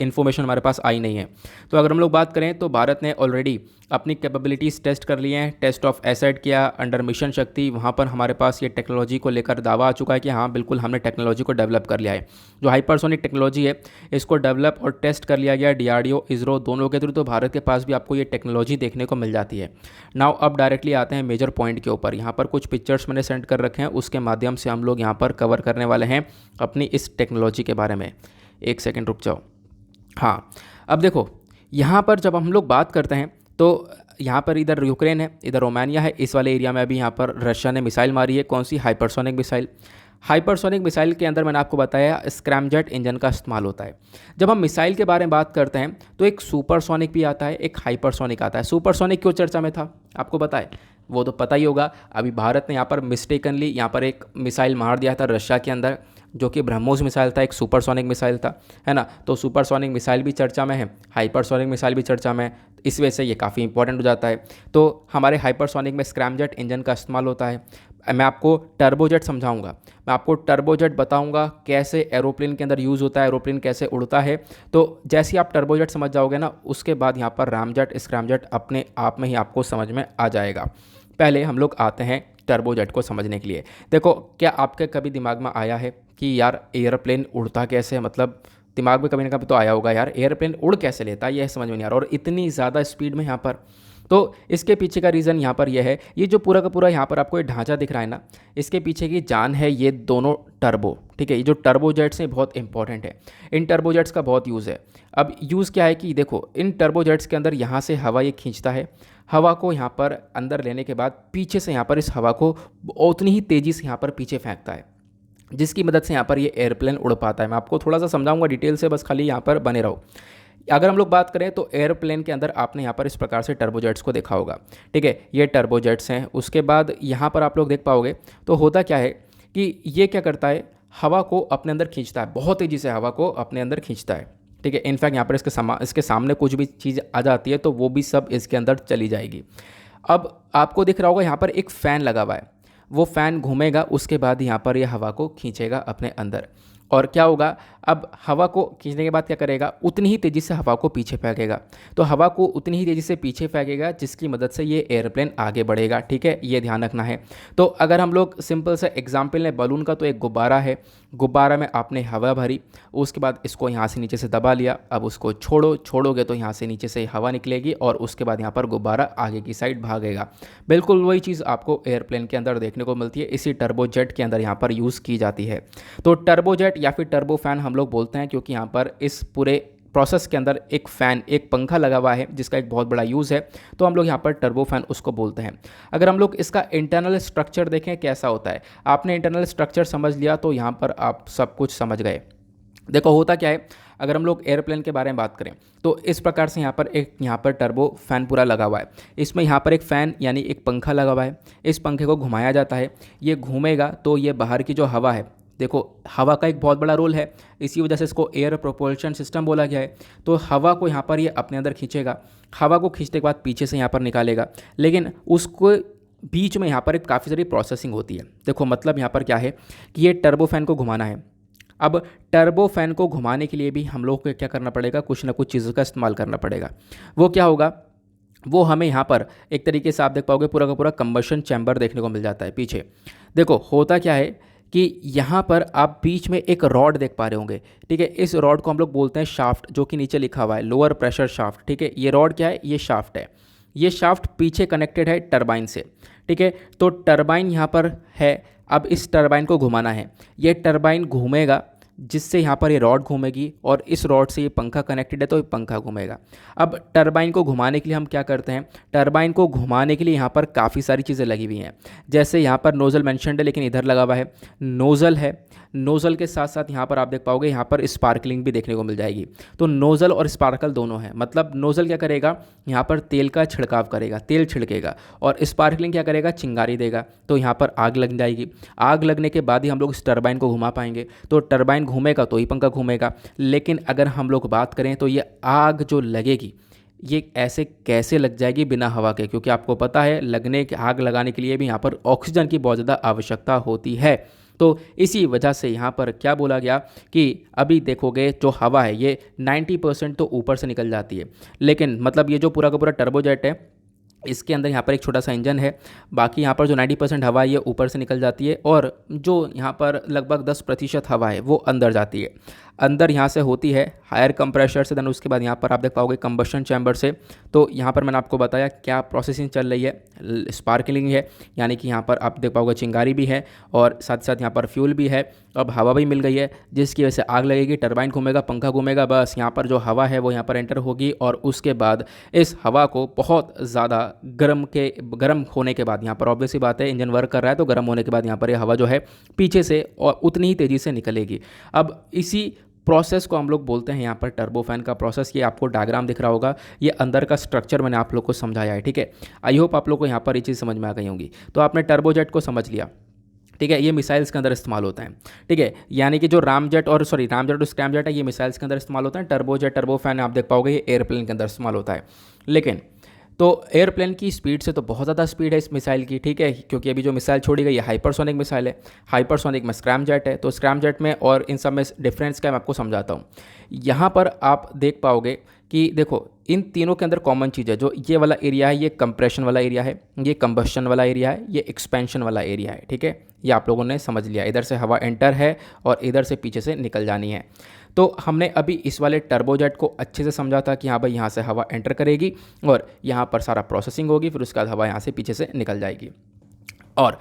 इन्फॉर्मेशन हमारे पास आई नहीं है। तो अगर हम लोग बात करें तो भारत ने ऑलरेडी अपनी कैपेबिलिटीज़ टेस्ट कर लिए हैं, टेस्ट ऑफ एसेट किया अंडर मिशन शक्ति, वहाँ पर हमारे पास ये टेक्नोलॉजी को लेकर दावा आ चुका है कि हाँ बिल्कुल हमने टेक्नोलॉजी को डेवलप कर लिया है। जो हाइपरसोनिक टेक्नोलॉजी है इसको डेवलप और टेस्ट कर लिया गया डीआरडीओ इसरो दोनों के थ्रू। तो भारत के पास भी आपको ये टेक्नोलॉजी देखने को मिल जाती है। नाउ अब डायरेक्टली आते हैं मेजर पॉइंट के ऊपर। यहाँ पर कुछ पिक्चर्स मैंने सेंड कर रखे हैं, उसके माध्यम से हम लोग यहाँ पर कवर करने वाले हैं अपनी इस टेक्नोलॉजी के बारे में। एक सेकेंड रुक जाओ। हाँ, अब देखो यहाँ पर जब हम लोग बात करते हैं तो यहाँ पर इधर यूक्रेन है, इधर रोमानिया है। इस वाले एरिया में अभी यहाँ पर रशिया ने मिसाइल मारी है। कौन सी? Hypersonic missile. हाइपरसोनिक मिसाइल के अंदर मैंने आपको बताया स्क्रैमजेट इंजन का इस्तेमाल होता है। जब हम मिसाइल के बारे में बात करते हैं तो एक सुपरसोनिक भी आता है, एक हाइपरसोनिक आता है। सुपरसोनिक क्यों चर्चा में था आपको पता है? वो तो पता ही होगा। अभी भारत ने यहाँ पर मिस्टेकनली यहाँ पर एक मिसाइल मार दिया था रशिया के अंदर, जो कि ब्रह्मोस मिसाइल था, एक सुपरसोनिक मिसाइल था, है ना। तो सुपरसोनिक मिसाइल भी चर्चा में है, हाइपरसोनिक मिसाइल भी चर्चा में है। इस वजह से ये काफ़ी इंपॉर्टेंट हो जाता है। तो हमारे हाइपरसोनिक में स्क्रैमजेट इंजन का इस्तेमाल होता है। मैं आपको टर्बोजेट समझाऊंगा, मैं आपको टर्बोजेट बताऊंगा कैसे एरोप्लेन के अंदर यूज़ होता है, एरोप्लेन कैसे उड़ता है। तो जैसे ही आप टर्बोजेट समझ जाओगे ना, उसके बाद यहाँ पर रामजेट स्क्रैमजेट अपने आप में ही आपको समझ में आ जाएगा। पहले हम लोग आते हैं टर्बोजेट को समझने के लिए। देखो, क्या आपके कभी दिमाग में आया है कि यार एयरप्लेन उड़ता कैसे है? मतलब दिमाग में कभी ना कभी तो आया होगा, यार एयरप्लेन उड़ कैसे लेता है, यह समझ में नहीं आ रहा, और इतनी ज़्यादा स्पीड में यहाँ पर। तो इसके पीछे का रीज़न यहाँ पर यह है, ये जो पूरा का पूरा यहाँ पर आपको ये ढांचा दिख रहा है ना, इसके पीछे की जान है ये दोनों टर्बो। ठीक है, ये जो टर्बोजेट्स हैं बहुत इंपॉर्टेंट है। इन टर्बोजेट्स का बहुत यूज़ है। अब यूज़ क्या है कि देखो, इन टर्बोजेट्स के अंदर यहाँ से हवा ये खींचता है, हवा को यहाँ पर अंदर लेने के बाद पीछे से यहाँ पर इस हवा को उतनी ही तेज़ी से यहाँ पर पीछे फेंकता है, जिसकी मदद से यहाँ पर ये एयरप्लेन उड़ पाता है। मैं आपको थोड़ा सा समझाऊंगा डिटेल से, बस खाली यहाँ पर बने रहो। अगर हम लोग बात करें तो एयरप्लेन के अंदर आपने यहाँ पर इस प्रकार से टर्बोजेट्स को देखा होगा। ठीक है, ये टर्बोजेट्स हैं। उसके बाद यहाँ पर आप लोग देख पाओगे तो होता क्या है कि ये क्या करता है, हवा को अपने अंदर खींचता है, बहुत तेज़ी से हवा को अपने अंदर खींचता है। ठीक है, इनफैक्ट यहाँ पर इसके सामने कुछ भी चीज़ आ जाती है तो वो भी सब इसके अंदर चली जाएगी। अब आपको दिख रहा होगा यहाँ पर एक फ़ैन लगा हुआ है, वो फ़ैन घूमेगा, उसके बाद यहाँ पर यह हवा को खींचेगा अपने अंदर। और क्या होगा, अब हवा को खींचने के बाद क्या करेगा, उतनी ही तेज़ी से हवा को पीछे फेंकेगा। तो हवा को उतनी ही तेज़ी से पीछे फेंकेगा जिसकी मदद से ये एयरप्लेन आगे बढ़ेगा। ठीक है, ये ध्यान रखना है। तो अगर हम लोग सिंपल सा एग्जाम्पल लें बलून का, तो एक गुब्बारा है, गुब्बारा में आपने हवा भरी, उसके बाद इसको यहाँ से नीचे से दबा लिया, अब उसको छोड़ोगे तो यहाँ से नीचे से हवा निकलेगी और उसके बाद यहाँ पर गुब्बारा आगे की साइड भागेगा। बिल्कुल वही चीज़ आपको एयरप्लेन के अंदर देखने को मिलती है, इसी टर्बोजेट के अंदर यहाँ पर यूज़ की जाती है। तो टर्बोजेट या फिर टर्बो फैन हम लोग बोलते हैं, क्योंकि यहाँ पर इस पूरे प्रोसेस के अंदर एक फ़ैन, एक पंखा लगा हुआ है जिसका एक बहुत बड़ा यूज़ है, तो हम लोग यहाँ पर टर्बो फैन उसको बोलते हैं। अगर हम लोग इसका इंटरनल स्ट्रक्चर देखें कैसा होता है, आपने इंटरनल स्ट्रक्चर समझ लिया तो यहाँ पर आप सब कुछ समझ गए। देखो होता क्या है, अगर हम लोग एयरप्लेन के बारे में बात करें तो इस प्रकार से यहाँ पर टर्बो फैन पूरा लगा हुआ है। इसमें यहाँ पर एक फ़ैन यानी एक पंखा लगा हुआ है, इस पंखे को घुमाया जाता है, ये घूमेगा तो ये बाहर की जो हवा है, देखो हवा का एक बहुत बड़ा रोल है, इसी वजह से इसको एयर प्रोपल्शन सिस्टम बोला गया है। तो हवा को यहाँ पर ये अपने अंदर खींचेगा, हवा को खींचने के बाद पीछे से यहाँ पर निकालेगा, लेकिन उसको बीच में यहाँ पर एक काफ़ी सारी प्रोसेसिंग होती है। देखो मतलब यहाँ पर क्या है कि ये टर्बो फैन को घुमाना है। अब टर्बो फैन को घुमाने के लिए भी हम लोग को क्या करना पड़ेगा, कुछ ना कुछ चीज़ों का इस्तेमाल करना पड़ेगा। वो क्या होगा, वो हमें यहाँ पर एक तरीके से आप देख पाओगे पूरा का पूरा कंबशन चैम्बर देखने को मिल जाता है पीछे। देखो होता क्या है कि यहाँ पर आप बीच में एक रॉड देख पा रहे होंगे। ठीक है, इस रॉड को हम लोग बोलते हैं शाफ्ट, जो कि नीचे लिखा हुआ है लोअर प्रेशर शाफ्ट। ठीक है, ये रॉड क्या है, ये शाफ्ट है। ये शाफ्ट पीछे कनेक्टेड है टरबाइन से। ठीक है, तो टरबाइन यहाँ पर है, अब इस टरबाइन को घुमाना है, ये टरबाइन घूमेगा जिससे यहाँ पर ये रॉड घूमेगी और इस रॉड से ये पंखा कनेक्टेड है तो ये पंखा घूमेगा। अब टरबाइन को घुमाने के लिए हम क्या करते हैं, टरबाइन को घुमाने के लिए यहाँ पर काफ़ी सारी चीज़ें लगी हुई हैं। जैसे यहाँ पर नोज़ल मेंशन्ड है, लेकिन इधर लगा हुआ है नोज़ल है। नोज़ल के साथ साथ यहाँ पर आप देख पाओगे यहाँ पर स्पार्कलिंग भी देखने को मिल जाएगी। तो नोज़ल और स्पार्कल दोनों है, मतलब नोज़ल क्या करेगा, यहाँ पर तेल का छिड़काव करेगा, तेल छिड़केगा, और स्पार्कलिंग क्या करेगा, चिंगारी देगा, तो यहाँ पर आग लग जाएगी। आग लगने के बाद ही हम लोग इस टरबाइन को घुमा पाएंगे। तो टरबाइन घूमेगा तो ही पंखा घूमेगा। लेकिन अगर हम लोग बात करें तो ये आग जो लगेगी ये ऐसे कैसे लग जाएगी बिना हवा के, क्योंकि आपको पता है आग लगाने के लिए भी यहाँ पर ऑक्सीजन की बहुत ज़्यादा आवश्यकता होती है। तो इसी वजह से यहाँ पर क्या बोला गया कि अभी देखोगे जो हवा है ये 90% तो ऊपर से निकल जाती है, लेकिन मतलब ये जो पूरा का पूरा टर्बोजेट है इसके अंदर यहाँ पर एक छोटा सा इंजन है। बाकी यहाँ पर जो 90% हवा है ये ऊपर से निकल जाती है और जो यहाँ पर लगभग 10% हवा है वो अंदर जाती है। अंदर यहाँ से होती है हायर कंप्रेशर से, देन उसके बाद यहाँ पर आप देख पाओगे कंबशन चैम्बर से। तो यहाँ पर मैंने आपको बताया क्या प्रोसेसिंग चल रही है, स्पार्कलिंग है, यानी कि यहाँ पर आप देख पाओगे चिंगारी भी है और साथ साथ यहाँ पर फ्यूल भी है। अब हवा भी मिल गई है जिसकी वजह से आग लगेगी, टरबाइन घूमेगा, पंखा घूमेगा, बस यहाँ पर जो हवा है वो यहाँ पर एंटर होगी और उसके बाद इस हवा को बहुत ज़्यादा गर्म होने के बाद, यहाँ पर ऑब्वियस ही बात है इंजन वर्क कर रहा है तो गर्म होने के बाद यहाँ पर ये हवा जो है पीछे से और उतनी ही तेज़ी से निकलेगी। अब इसी प्रोसेस को हम लोग बोलते हैं यहाँ पर टर्बो फैन का प्रोसेस। ये आपको डायग्राम दिख रहा होगा, ये अंदर का स्ट्रक्चर मैंने आप लोग को समझाया है, ठीक है। आई होप आप लोग को यहाँ पर ये चीज़ समझ में आ गई होंगी। तो आपने टर्बोजेट को समझ लिया, ठीक है, ये मिसाइल्स के अंदर इस्तेमाल होता है, ठीक है। यानी कि जो रामजेट और स्क्रैमजेट है ये मिसाइल्स के अंदर इस्तेमाल होता है। टर्बोजेट, टर्बोफैन आप देख पाओगे ये एयरप्लेन के अंदर इस्तेमाल होता है। लेकिन तो एयरप्लेन की स्पीड से तो बहुत ज़्यादा स्पीड है इस मिसाइल की, ठीक है, क्योंकि अभी जो मिसाइल छोड़ी गई है हाइपरसोनिक मिसाइल है। हाइपरसोनिक में स्क्रैमजेट है, तो स्क्रैमजेट में और इन सब में डिफरेंस क्या है मैं आपको समझाता हूँ। यहाँ पर आप देख पाओगे कि देखो इन तीनों के अंदर कॉमन चीज़ है, जो ये वाला एरिया है ये कंप्रेशन वाला एरिया है, ये कंबशन वाला एरिया है, ये एक्सपेंशन वाला एरिया है, ठीक है। ये आप लोगों ने समझ लिया, इधर से हवा एंटर है और इधर से पीछे से निकल जानी है। तो हमने अभी इस वाले टर्बोजेट को अच्छे से समझा था कि हाँ भाई यहाँ से हवा एंटर करेगी और यहाँ पर सारा प्रोसेसिंग होगी, फिर उसके बाद हवा यहाँ से पीछे से निकल जाएगी। और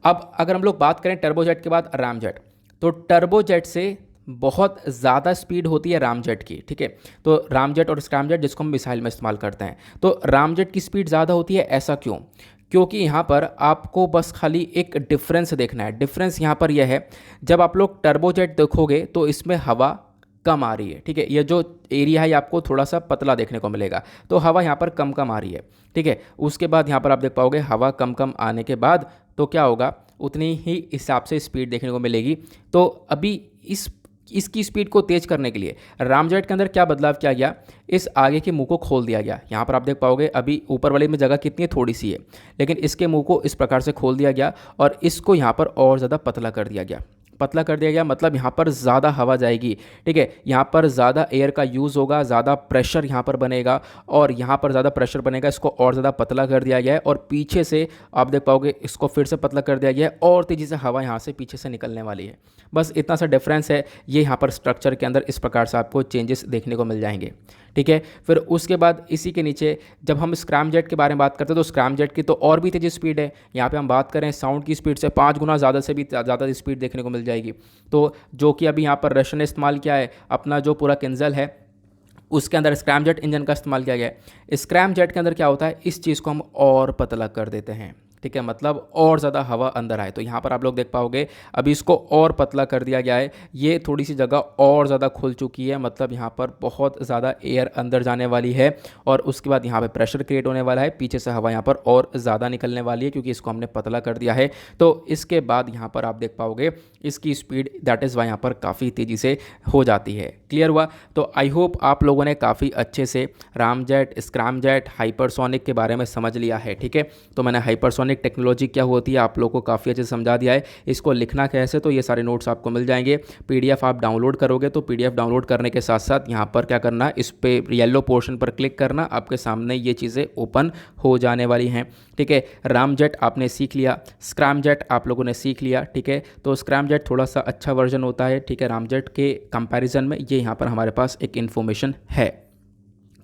अब अगर हम लोग बात करें टर्बोजेट के बाद रामजेट, तो टर्बोजेट से बहुत ज़्यादा स्पीड होती है रामजेट की, ठीक है। तो रामजेट और स्क्रैमजेट जिसको हम मिसाइल में इस्तेमाल करते हैं, तो रामजेट की स्पीड ज़्यादा होती है। ऐसा क्यों? क्योंकि यहाँ पर आपको बस खाली एक डिफरेंस देखना है। डिफरेंस यहाँ पर यह है, जब आप लोग टर्बोजेट देखोगे तो इसमें हवा कम आ रही है, ठीक है। ये जो एरिया है आपको थोड़ा सा पतला देखने को मिलेगा, तो हवा यहाँ पर कम कम आ रही है, ठीक है। उसके बाद यहाँ पर आप देख पाओगे हवा कम कम आने के बाद तो क्या होगा, उतनी ही हिसाब से स्पीड देखने को मिलेगी। तो अभी इसकी स्पीड को तेज़ करने के लिए रामजेट के अंदर क्या बदलाव किया गया, इस आगे के मुंह को खोल दिया गया। यहाँ पर आप देख पाओगे अभी ऊपर वाले में जगह कितनी थोड़ी सी है, लेकिन इसके मुंह को इस प्रकार से खोल दिया गया और इसको यहाँ पर और ज़्यादा पतला कर दिया गया। पतला कर दिया गया मतलब यहाँ पर ज़्यादा हवा जाएगी, ठीक है। यहाँ पर ज़्यादा एयर का यूज़ होगा, ज़्यादा प्रेशर यहाँ पर बनेगा और यहाँ पर ज़्यादा प्रेशर बनेगा, इसको और ज़्यादा पतला कर दिया गया है और पीछे से आप देख पाओगे इसको फिर से पतला कर दिया गया है और तेज़ी से हवा यहाँ से पीछे से निकलने वाली है। बस इतना सा डिफरेंस है, ये यहाँ पर स्ट्रक्चर के अंदर इस प्रकार से आपको चेंजेस देखने को मिल जाएंगे, ठीक है। फिर उसके बाद इसी के नीचे जब हम स्क्रैमजेट के बारे में बात करते हैं तो स्क्रैमजेट की तो और भी तेज़ी स्पीड है। यहाँ पे हम बात करें साउंड की स्पीड से 5 गुना ज़्यादा से भी ज़्यादा स्पीड देखने को मिल जाएगी। तो जो कि अभी यहाँ पर रशियन ने इस्तेमाल किया है, अपना जो पूरा किंजल है उसके अंदर स्क्रैमजेट इंजन का इस्तेमाल किया गया है। स्क्रैमजेट के अंदर क्या होता है, इस चीज़ को हम और पतला कर देते हैं, ठीक है, मतलब और ज़्यादा हवा अंदर आए। तो यहाँ पर आप लोग देख पाओगे अभी इसको और पतला कर दिया गया है, ये थोड़ी सी जगह और ज़्यादा खुल चुकी है, मतलब यहाँ पर बहुत ज़्यादा एयर अंदर जाने वाली है और उसके बाद यहाँ पे प्रेशर क्रिएट होने वाला है, पीछे से हवा यहाँ पर और ज़्यादा निकलने वाली है क्योंकि इसको हमने पतला कर दिया है। तो इसके बाद यहाँ पर आप देख पाओगे इसकी स्पीड दैट इज़ वाई यहाँ पर काफ़ी तेज़ी से हो जाती है। क्लियर हुआ? तो आई होप आप लोगों ने काफ़ी अच्छे से रामजेट, स्क्रैमजेट, हाइपरसोनिक के बारे में समझ लिया है, ठीक है। तो मैंने हाइपरसोनिक टेक्नोलॉजी क्या होती है आप लोगों को काफ़ी अच्छे से समझा दिया है। इसको लिखना कैसे, तो ये सारे नोट्स आपको मिल जाएंगे। पीडीएफ आप डाउनलोड करोगे तो पीडीएफ डाउनलोड करने के साथ साथ यहाँ पर क्या करना, इस पे येलो पोर्शन पर क्लिक करना, आपके सामने ये चीज़ें ओपन हो जाने वाली हैं, ठीक है। रामजेट आपने सीख लिया, स्क्रैमजेट आप लोगों ने सीख लिया, ठीक है। तो स्क्रैमजेट थोड़ा सा अच्छा वर्जन होता है, ठीक है, रामजेट के कंपैरिजन में। ये यहाँ पर हमारे पास एक इन्फॉर्मेशन है।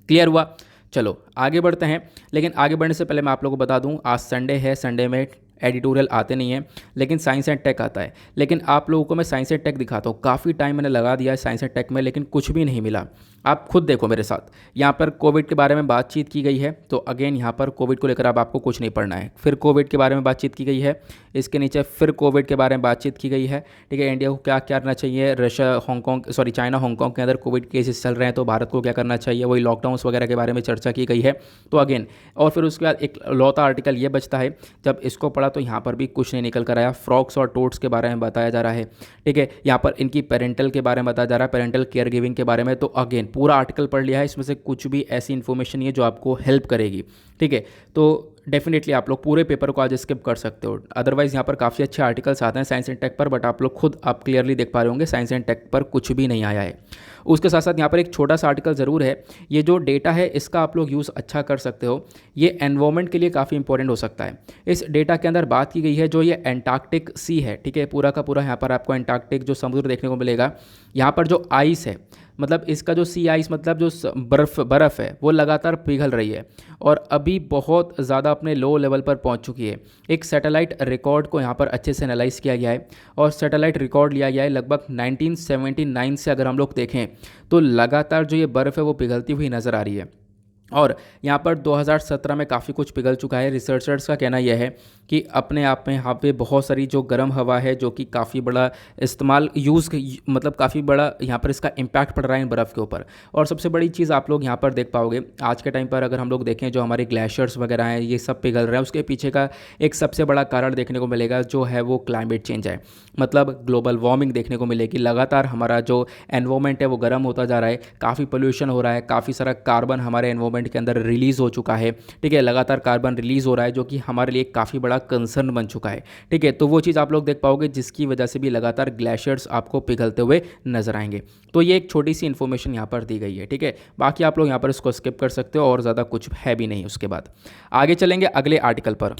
क्लियर हुआ? चलो आगे बढ़ते हैं, लेकिन आगे बढ़ने से पहले मैं आप लोगों को बता दूं आज संडे है, संडे में एडिटोरियल आते नहीं है लेकिन साइंस एंड टेक आता है। लेकिन आप लोगों को मैं साइंस एंड टेक दिखाता हूँ, काफ़ी टाइम मैंने लगा दिया है साइंस एंड टेक में लेकिन कुछ भी नहीं मिला। आप खुद देखो मेरे साथ, यहाँ पर कोविड के बारे में बातचीत की गई है, तो अगेन यहाँ पर कोविड को लेकर अब आपको कुछ नहीं पढ़ना है। फिर कोविड के बारे में बातचीत की गई है, इसके नीचे फिर कोविड के बारे में बातचीत की गई है, ठीक है। इंडिया को क्या करना चाहिए, रशिया हांगकॉन्ग चाइना हांगकॉन्ग के अंदर कोविड केसेस चल रहे हैं तो भारत को क्या करना चाहिए, वही लॉकडाउन्स वगैरह के बारे में चर्चा की गई है। तो अगेन और फिर उसके बाद एक लौता आर्टिकल ये बचता है, जब इसको पढ़ा तो यहाँ पर भी कुछ नहीं निकल कर आया। फ्रॉक्स और टोड्स के बारे में बताया जा रहा है, ठीक है। यहाँ पर इनकी पेरेंटल के बारे में बताया जा रहा है, पेरेंटल केयर गिविंग के बारे में। तो अगेन पूरा आर्टिकल पढ़ लिया है, इसमें से कुछ भी ऐसी इन्फॉर्मेशन नहीं है जो आपको हेल्प करेगी, ठीक है। तो डेफिनेटली आप लोग पूरे पेपर को आज स्किप कर सकते हो। अदरवाइज़ यहाँ पर काफ़ी अच्छे आर्टिकल्स आते हैं साइंस एंड टेक पर, बट आप लोग खुद आप क्लियरली देख पा रहे होंगे साइंस एंड टेक पर कुछ भी नहीं आया है। उसके साथ साथ यहाँ पर एक छोटा सा आर्टिकल ज़रूर है, ये जो डेटा है इसका आप लोग यूज़ अच्छा कर सकते हो, ये एनवायरमेंट के लिए काफ़ी इंपॉर्टेंट हो सकता है। इस डेटा के अंदर बात की गई है जो ये एंटार्क्टिक सी है, ठीक है, पूरा का पूरा यहाँ पर आपको एंटार्क्टिक जो समुद्र देखने को मिलेगा, यहाँ पर जो आइस है, मतलब इसका जो सी आइस मतलब जो बर्फ़ है वो लगातार पिघल रही है और अभी बहुत ज़्यादा अपने लो लेवल पर पहुंच चुकी है। एक सैटेलाइट रिकॉर्ड को यहाँ पर अच्छे से एनालाइज किया गया है और सैटेलाइट रिकॉर्ड लिया गया है लगभग 1979 से। अगर हम लोग देखें तो लगातार जो ये बर्फ़ है वो पिघलती हुई नज़र आ रही है और यहाँ पर 2017 में काफ़ी कुछ पिघल चुका है। रिसर्चर्स का कहना यह है कि अपने आप में यहाँ पे बहुत सारी जो गर्म हवा है जो कि काफ़ी बड़ा इस्तेमाल मतलब काफ़ी बड़ा यहाँ पर इसका इम्पैक्ट पड़ रहा है इन बर्फ़ के ऊपर। और सबसे बड़ी चीज़ आप लोग यहाँ पर देख पाओगे आज के टाइम पर, अगर हम लोग देखें जो हमारे ग्लेशियर्स वगैरह हैं ये सब पिघल रहे हैं, उसके पीछे का एक सबसे बड़ा कारण देखने को मिलेगा जो है वो क्लाइमेट चेंज है। मतलब ग्लोबल वार्मिंग देखने को मिलेगी, लगातार हमारा जो एनवायरमेंट है वो गर्म होता जा रहा है, काफ़ी पोल्यूशन हो रहा है, काफ़ी सारा कार्बन हमारे एनवायरमेंट के अंदर रिलीज़ हो चुका है, ठीक है, लगातार कार्बन रिलीज़ हो रहा है जो कि हमारे लिए काफ़ी बड़ा कंसर्न बन चुका है, ठीक है। तो वो चीज़ आप लोग देख पाओगे जिसकी वजह से भी लगातार ग्लेशियर्स आपको पिघलते हुए नजर आएंगे। तो ये एक छोटी सी इन्फॉर्मेशन यहाँ पर दी गई है, ठीक है। बाकी आप लोग यहाँ पर इसको स्किप कर सकते हो और ज़्यादा कुछ है भी नहीं। उसके बाद आगे चलेंगे अगले आर्टिकल पर।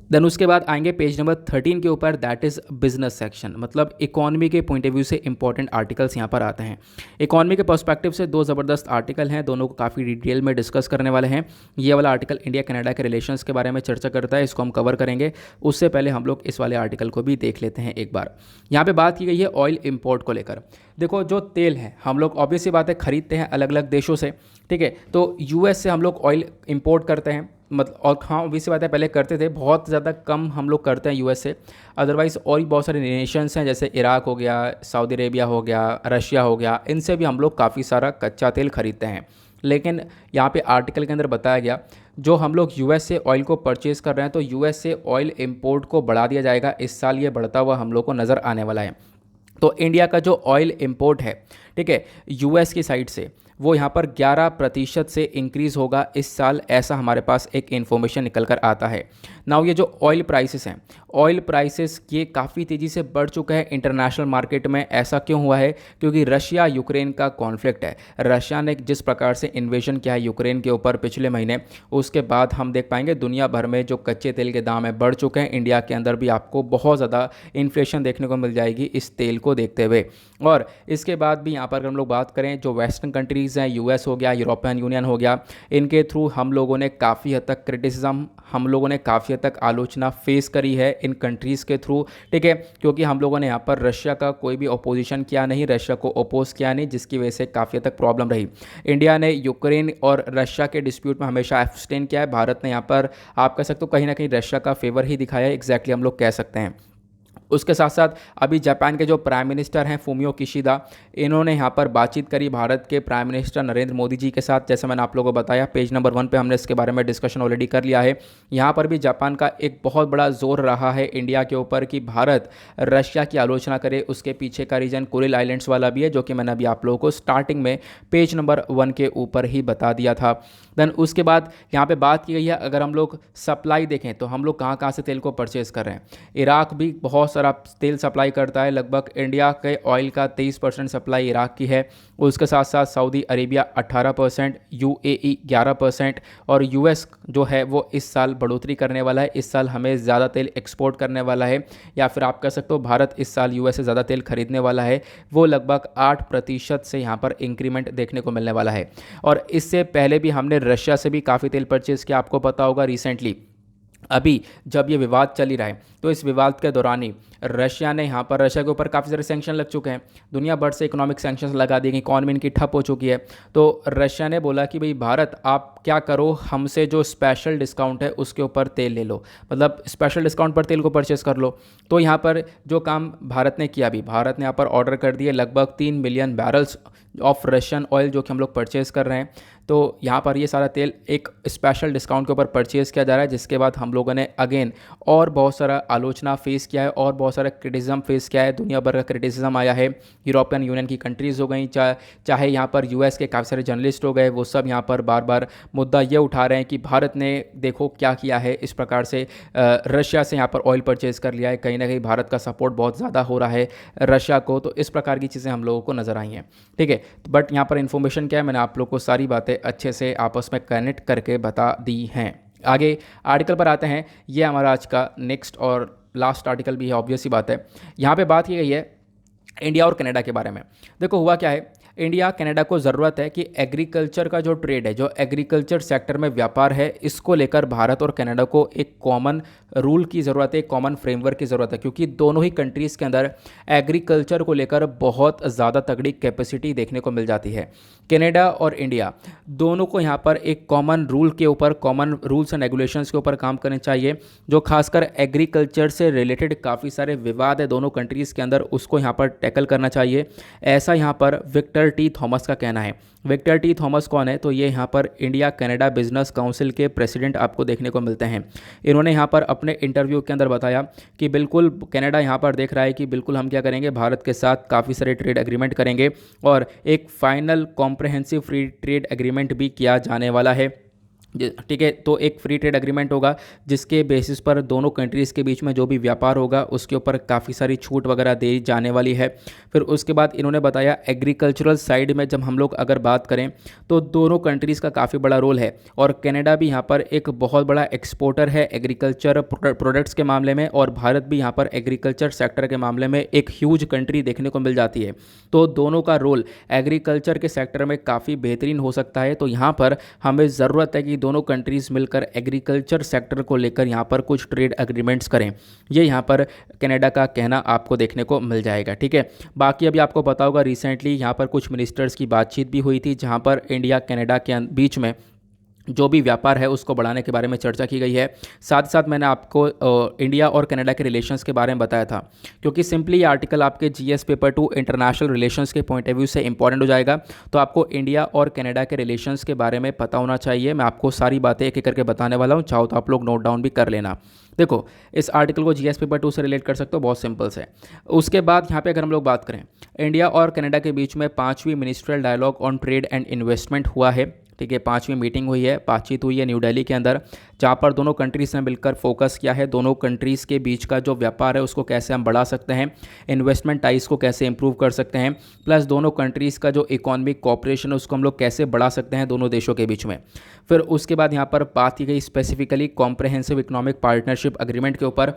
देन उसके बाद आएंगे पेज नंबर 13 के ऊपर, दैट इज़ बिजनेस सेक्शन। मतलब इकॉनमी के पॉइंट ऑफ व्यू से इंपॉर्टेंट आर्टिकल्स यहाँ पर आते हैं। इकॉनमी के पर्सपेक्टिव से दो ज़बरदस्त आर्टिकल हैं, दोनों को काफ़ी डिटेल में डिस्कस करने वाले हैं। ये वाला आर्टिकल इंडिया कनाडा के रिलेशंस के बारे में चर्चा करता है, इसको हम कवर करेंगे। उससे पहले हम लोग इस वाले आर्टिकल को भी देख लेते हैं एक बार। यहाँ पर बात की गई है ऑयल इम्पोर्ट को लेकर। देखो जो तेल है हम लोग ऑब्वियस सी बात है खरीदते हैं अलग अलग देशों से, ठीक है। तो यूएस से हम लोग ऑयल इंपोर्ट करते हैं, मतलब और हाँ ऑब्वियस सी बात है पहले करते थे, बहुत ज़्यादा कम हम लोग करते हैं यूएस से। अदरवाइज़ और भी बहुत सारे नेशंस हैं जैसे इराक हो गया, सऊदी अरेबिया हो गया, रशिया हो गया, इनसे भी हम लोग काफ़ी सारा कच्चा तेल खरीदते हैं। लेकिन यहाँ पे आर्टिकल के अंदर बताया गया जो हम लोग यूएस से ऑयल को परचेज़ कर रहे हैं तो यूएस से ऑयल इंपोर्ट को बढ़ा दिया जाएगा। इस साल ये बढ़ता हुआ हम लोग को नज़र आने वाला है। तो इंडिया का जो ऑयल इंपोर्ट है, ठीक है, यूएस की साइड से वो यहाँ पर 11% से इंक्रीज़ होगा इस साल, ऐसा हमारे पास एक इन्फॉर्मेशन निकल कर आता है। नाउ ये जो ऑयल प्राइसेस हैं, ऑयल प्राइसेस ये काफ़ी तेज़ी से बढ़ चुका है इंटरनेशनल मार्केट में। ऐसा क्यों हुआ है? क्योंकि रशिया यूक्रेन का कॉन्फ्लिक्ट है। रशिया ने जिस प्रकार से इन्वेजन किया है यूक्रेन के ऊपर पिछले महीने, उसके बाद हम देख पाएंगे दुनिया भर में जो कच्चे तेल के दाम है बढ़ चुके हैं। इंडिया के अंदर भी आपको बहुत ज़्यादा इन्फ्लेशन देखने को मिल जाएगी इस तेल को देखते हुए। और इसके बाद भी यहाँ पर अगर हम लोग बात करें जो वेस्टर्न कंट्रीज़ हैं, यूएस हो गया, यूरोपियन यूनियन हो गया, इनके थ्रू हम लोगों ने काफ़ी हद तक क्रिटिसिज्म, हम लोगों ने काफ़ी हद तक आलोचना फेस करी है इन कंट्रीज़ के थ्रू, ठीक है। क्योंकि हम लोगों ने यहाँ पर रशिया का कोई भी अपोजिशन किया नहीं, रशिया को अपोज किया नहीं, जिसकी वजह से काफ़ी हद तक प्रॉब्लम रही। इंडिया ने यूक्रेन और रशिया के डिस्प्यूट में हमेशा एब्सटेन किया है। भारत ने यहाँ पर आप कह सकते हो कहीं ना कहीं रशिया का फेवर ही दिखाया है, एग्जैक्टली हम लोग कह सकते हैं। उसके साथ साथ अभी जापान के जो प्राइम मिनिस्टर हैं फूमियो किशिदा, इन्होंने यहाँ पर बातचीत करी भारत के प्राइम मिनिस्टर नरेंद्र मोदी जी के साथ। जैसे मैंने आप लोगों को बताया पेज नंबर 1 पे हमने इसके बारे में डिस्कशन ऑलरेडी कर लिया है। यहाँ पर भी जापान का एक बहुत बड़ा जोर रहा है इंडिया के ऊपर कि भारत रशिया की आलोचना करे। उसके पीछे का रीजन कुरिल आइलैंड्स वाला भी है, जो कि मैंने अभी आप लोगों को स्टार्टिंग में पेज नंबर 1 के ऊपर ही बता दिया था। देन उसके बाद यहाँ पे बात की गई है, अगर हम लोग सप्लाई देखें तो हम लोग कहाँ कहाँ से तेल को परचेज़ कर रहे हैं। इराक भी बहुत सारा तेल सप्लाई करता है, लगभग इंडिया के ऑयल का 23% सप्लाई इराक की है। उसके साथ साथ सऊदी अरेबिया 18%, यूएई 11% और यूएस जो है वो इस साल बढ़ोतरी करने वाला है। इस साल हमें ज़्यादा तेल एक्सपोर्ट करने वाला है, या फिर आप कह सकते हो भारत इस साल यूएस से ज़्यादा तेल खरीदने वाला है। वो लगभग 8% से यहाँ पर इंक्रीमेंट देखने को मिलने वाला है। और इससे पहले भी हमने रशिया से भी काफ़ी तेल परचेज़ किया, आपको पता होगा रिसेंटली अभी जब ये विवाद चल ही रहा है, तो इस विवाद के दौरान ही रशिया ने यहाँ पर रशिया के ऊपर काफ़ी सारे सैंक्शन लग चुके हैं, दुनिया भर से इकोनॉमिक सैंक्शंस लगा दिए गए, इकॉनमी इनकी ठप हो चुकी है। तो रशिया ने बोला कि भाई भारत आप क्या करो, हमसे जो स्पेशल डिस्काउंट है उसके ऊपर तेल ले लो, मतलब स्पेशल डिस्काउंट पर तेल को परचेस कर लो। तो यहाँ पर जो काम भारत ने किया, अभी भारत ने यहाँ पर ऑर्डर कर दिए लगभग 3 million barrels of Russian oil जो कि हम लोग परचेज़ कर रहे हैं। तो यहाँ पर ये सारा तेल एक स्पेशल डिस्काउंट के ऊपर परचेज़ किया जा रहा है, जिसके बाद हम लोगों ने अगेन और बहुत सारा आलोचना फेस किया है और बहुत सारा क्रिटिज़म फेस किया है। दुनिया भर का क्रिटिसिज्म आया है। यूरोपियन यूनियन की कंट्रीज़ हो गई, चाहे यहाँ पर यूएस के काफ़ी सारे जर्नलिस्ट हो गए, वो सब यहाँ पर बार बार मुद्दा ये उठा रहे हैं कि भारत ने देखो क्या किया है, इस प्रकार से रशिया से यहाँ पर ऑयल परचेज़ कर लिया है, कहीं ना कहीं भारत का सपोर्ट बहुत ज़्यादा हो रहा है रशिया को। तो इस प्रकार की चीज़ें हम लोगों को नज़र आई हैं, ठीक है। बट यहाँ पर इन्फॉर्मेशन क्या है, मैंने आप लोग को सारी बातें अच्छे से आपस में कनेक्ट करके बता दी हैं। आगे आर्टिकल पर आते हैं। ये हमारा आज का नेक्स्ट और लास्ट आर्टिकल भी है, ऑब्वियस सी बात है। यहाँ पे बात की गई है इंडिया और कनाडा के बारे में। देखो हुआ क्या है, इंडिया कनाडा को ज़रूरत है कि एग्रीकल्चर का जो ट्रेड है, जो एग्रीकल्चर सेक्टर में व्यापार है, इसको लेकर भारत और कनाडा को एक कॉमन रूल की ज़रूरत है, एक कॉमन फ्रेमवर्क की ज़रूरत है, क्योंकि दोनों ही कंट्रीज़ के अंदर एग्रीकल्चर को लेकर बहुत ज़्यादा तगड़ी कैपेसिटी देखने को मिल जाती है। कनाडा और इंडिया दोनों को यहाँ पर एक कॉमन रूल के ऊपर, कॉमन रूल्स एंड रेगुलेशंस के ऊपर काम करने चाहिए। जो खासकर एग्रीकल्चर से रिलेटेड काफ़ी सारे विवाद है दोनों कंट्रीज़ के अंदर, उसको यहाँ पर टैकल करना चाहिए। ऐसा यहाँ पर विक्टर टी थॉमस का कहना है। विक्टर टी थॉमस कौन है, तो ये यहाँ पर इंडिया कनाडा बिजनेस काउंसिल के प्रेसिडेंट आपको देखने को मिलते हैं। इन्होंने यहाँ पर अपने इंटरव्यू के अंदर बताया कि बिल्कुल कनाडा यहाँ पर देख रहा है कि बिल्कुल हम क्या करेंगे, भारत के साथ काफ़ी सारे ट्रेड एग्रीमेंट करेंगे और एक final comprehensive free trade agreement भी किया जाने वाला है, ठीक है। तो एक फ्री ट्रेड एग्रीमेंट होगा जिसके बेसिस पर दोनों कंट्रीज़ के बीच में जो भी व्यापार होगा उसके ऊपर काफ़ी सारी छूट वगैरह दी जाने वाली है। फिर उसके बाद इन्होंने बताया एग्रीकल्चरल साइड में जब हम लोग अगर बात करें तो दोनों कंट्रीज़ का काफ़ी बड़ा रोल है और कनाडा भी यहाँ पर एक बहुत बड़ा एक्सपोर्टर है एग्रीकल्चर प्रोडक्ट्स के मामले में, और भारत भी यहाँ पर एग्रीकल्चर सेक्टर के मामले में एक ह्यूज कंट्री देखने को मिल जाती है। तो दोनों का रोल एग्रीकल्चर के सेक्टर में काफ़ी बेहतरीन हो सकता है। तो यहाँ पर हमें ज़रूरत है कि दोनों कंट्रीज मिलकर एग्रीकल्चर सेक्टर को लेकर यहाँ पर कुछ ट्रेड एग्रीमेंट्स करें। ये यहाँ पर कनाडा का कहना आपको देखने को मिल जाएगा, ठीक है। बाकी अभी आपको पता होगा रिसेंटली यहाँ पर कुछ मिनिस्टर्स की बातचीत भी हुई थी, जहाँ पर इंडिया कनाडा के बीच में जो भी व्यापार है उसको बढ़ाने के बारे में चर्चा की गई है। साथ साथ मैंने आपको इंडिया और कनाडा के रिलेशंस के बारे में बताया था, क्योंकि सिंपली ये आर्टिकल आपके जीएस पेपर 2 इंटरनेशनल रिलेशंस के पॉइंट ऑफ व्यू से इंपॉर्टेंट हो जाएगा। तो आपको इंडिया और कनाडा के रिलेशंस के बारे में पता होना चाहिए। मैं आपको सारी बातें एक एक करके बताने वाला हूँ, चाहो तो आप लोग नोट डाउन भी कर लेना। देखो इस आर्टिकल को जीएस पेपर 2 से रिलेट कर सकते हो, बहुत सिंपल से। उसके बाद यहाँ पे अगर हम लोग बात करें, इंडिया और कनाडा के बीच में 5वीं ministerial dialogue on trade and investment हुआ है, ठीक है। 5वीं मीटिंग हुई है, बातचीत हुई है न्यू दिल्ली के अंदर, जहाँ पर दोनों कंट्रीज़ ने मिलकर फोकस किया है दोनों कंट्रीज़ के बीच का जो व्यापार है उसको कैसे हम बढ़ा सकते हैं, इन्वेस्टमेंट टाइज को कैसे इंप्रूव कर सकते हैं, प्लस दोनों कंट्रीज़ का जो इकोनॉमिक कॉपरेशन है उसको हम लोग कैसे बढ़ा सकते हैं दोनों देशों के बीच में। फिर उसके बाद यहाँ पर बात की गई specifically comprehensive economic partnership agreement के ऊपर।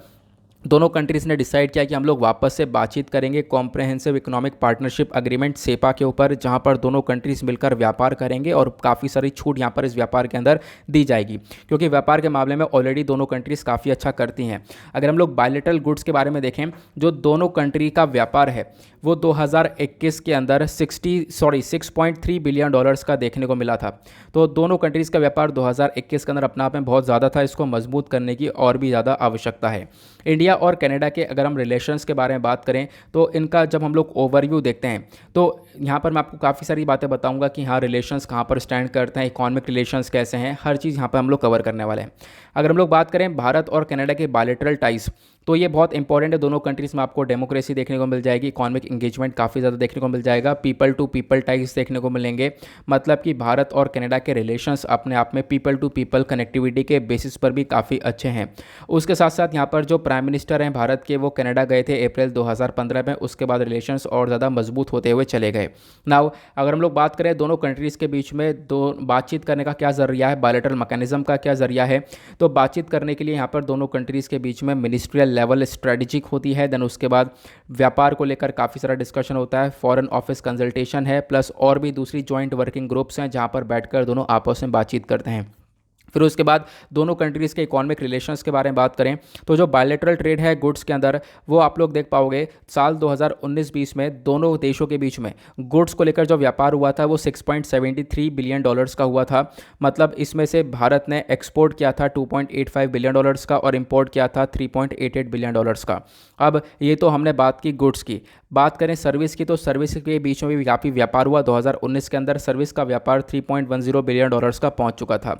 दोनों कंट्रीज़ ने डिसाइड किया कि हम लोग वापस से बातचीत करेंगे comprehensive economic partnership agreement CEPA के ऊपर, जहां पर दोनों कंट्रीज़ मिलकर व्यापार करेंगे और काफ़ी सारी छूट यहां पर इस व्यापार के अंदर दी जाएगी, क्योंकि व्यापार के मामले में ऑलरेडी दोनों कंट्रीज़ काफ़ी अच्छा करती हैं। अगर हम लोग बायलैटरल गुड्स के बारे में देखें, जो दोनों कंट्री का व्यापार है वो 2021 के अंदर 6.3 बिलियन डॉलर्स का देखने को मिला था। तो दोनों कंट्रीज़ का व्यापार 2021 के अंदर अपने आप में बहुत ज़्यादा था, इसको मजबूत करने की और भी ज़्यादा आवश्यकता है। इंडिया और कनाडा के अगर हम रिलेशंस के बारे में बात करें तो इनका जब हम लोग ओवरव्यू देखते हैं तो यहाँ पर मैं आपको काफ़ी सारी बातें बताऊंगा कि हाँ रिलेशंस कहाँ पर स्टैंड करते हैं, इकोनॉमिक रिलेशंस कैसे हैं, हर चीज़ यहाँ पर हम लोग कवर करने वाले हैं। अगर हम लोग बात करें भारत और कनाडा के बायलैटरल टाइज, तो ये बहुत इंपॉर्टेंट है। दोनों कंट्रीज़ में आपको डेमोक्रेसी देखने को मिल जाएगी, इकोनॉमिक इंगेजमेंट काफ़ी ज़्यादा देखने को मिल जाएगा, पीपल टू पीपल टाइज देखने को मिलेंगे। मतलब कि भारत और कनाडा के रिलेशंस अपने आप में पीपल टू पीपल कनेक्टिविटी के बेसिस पर भी काफ़ी अच्छे हैं। उसके साथ साथ यहाँ पर जो प्राइम मिनिस्टर हैं भारत के, वो कनाडा गए थे अप्रैल 2015 में, उसके बाद रिलेशंस और ज़्यादा मजबूत होते हुए चले गए। नाउ अगर हम लोग बात करें दोनों कंट्रीज़ के बीच में दो बातचीत करने का क्या ज़रिया है, बायलैटरल मैकेनिज्म का क्या ज़रिया है, तो बातचीत करने के लिए यहाँ पर दोनों कंट्रीज़ के बीच में मिनिस्ट्रियल लेवल स्ट्रेटेजिक होती है। देन उसके बाद व्यापार को लेकर काफ़ी सारा डिस्कशन होता है, फॉरेन ऑफिस कंसल्टेशन है, प्लस और भी दूसरी जॉइंट वर्किंग ग्रुप्स हैं जहाँ पर बैठकर दोनों आपस में बातचीत करते हैं। फिर उसके बाद दोनों कंट्रीज़ के इकोनॉमिक रिलेशंस के बारे में बात करें तो जो बायलैटरल ट्रेड है गुड्स के अंदर, वो आप लोग देख पाओगे साल 2019-20 में दोनों देशों के बीच में गुड्स को लेकर जो व्यापार हुआ था वो 6.73 बिलियन डॉलर्स का हुआ था। मतलब इसमें से भारत ने एक्सपोर्ट किया था 2.85 बिलियन डॉलर्स का और इंपोर्ट किया था 3.88 बिलियन डॉलर्स का। अब ये तो हमने बात की गुड्स की। बात करें सर्विस की तो सर्विस के बीच में भी काफ़ी व्यापार हुआ। 2019 के अंदर सर्विस का व्यापार 3.10 बिलियन डॉलर्स का पहुंच चुका था।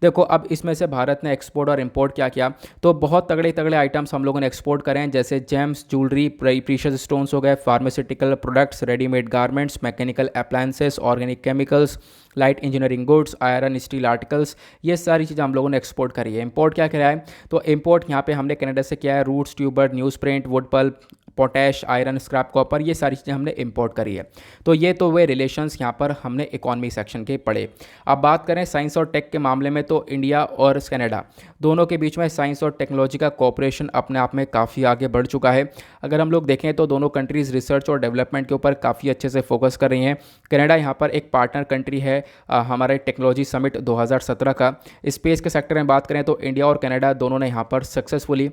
देखो अब इसमें से भारत ने एक्सपोर्ट और इंपोर्ट क्या किया, तो बहुत तगड़े तगड़े आइटम्स हम लोगों ने एक्सपोर्ट करें, जैसे जेम्स, ज्वेलरी, प्रीशियस स्टोन्स हो गए, pharmaceutical products, readymade garments, mechanical appliances, organic chemicals, light engineering goods, iron steel articles, ये सारी चीज़ें हम लोगों ने एक्सपोर्ट करी है। इंपोर्ट क्या किया है, तो इंपोर्ट यहाँ पे हमने कनाडा से किया है roots, tuber, newsprint, wood pulp, potash, iron, scrap copper, ये सारी चीज़ें हमने इंपोर्ट करी है। तो ये तो वे रिलेशंस यहाँ पर हमने इकोनॉमी सेक्शन के पढ़े। अब बात करें साइंस और टेक के मामले में तो इंडिया और कनाडा दोनों के बीच में साइंस और टेक्नोलॉजी का कोऑपरेशन अपने आप में काफ़ी आगे बढ़ चुका है। अगर हम लोग देखें तो दोनों कंट्रीज़ रिसर्च और डेवलपमेंट के ऊपर काफ़ी अच्छे से फोकस कर रही हैं। कनाडा यहाँ पर एक पार्टनर कंट्री है हमारे टेक्नोलॉजी समिट 2017 का। स्पेस के सेक्टर में बात करें तो इंडिया और कनाडा दोनों ने यहाँ पर सक्सेसफुली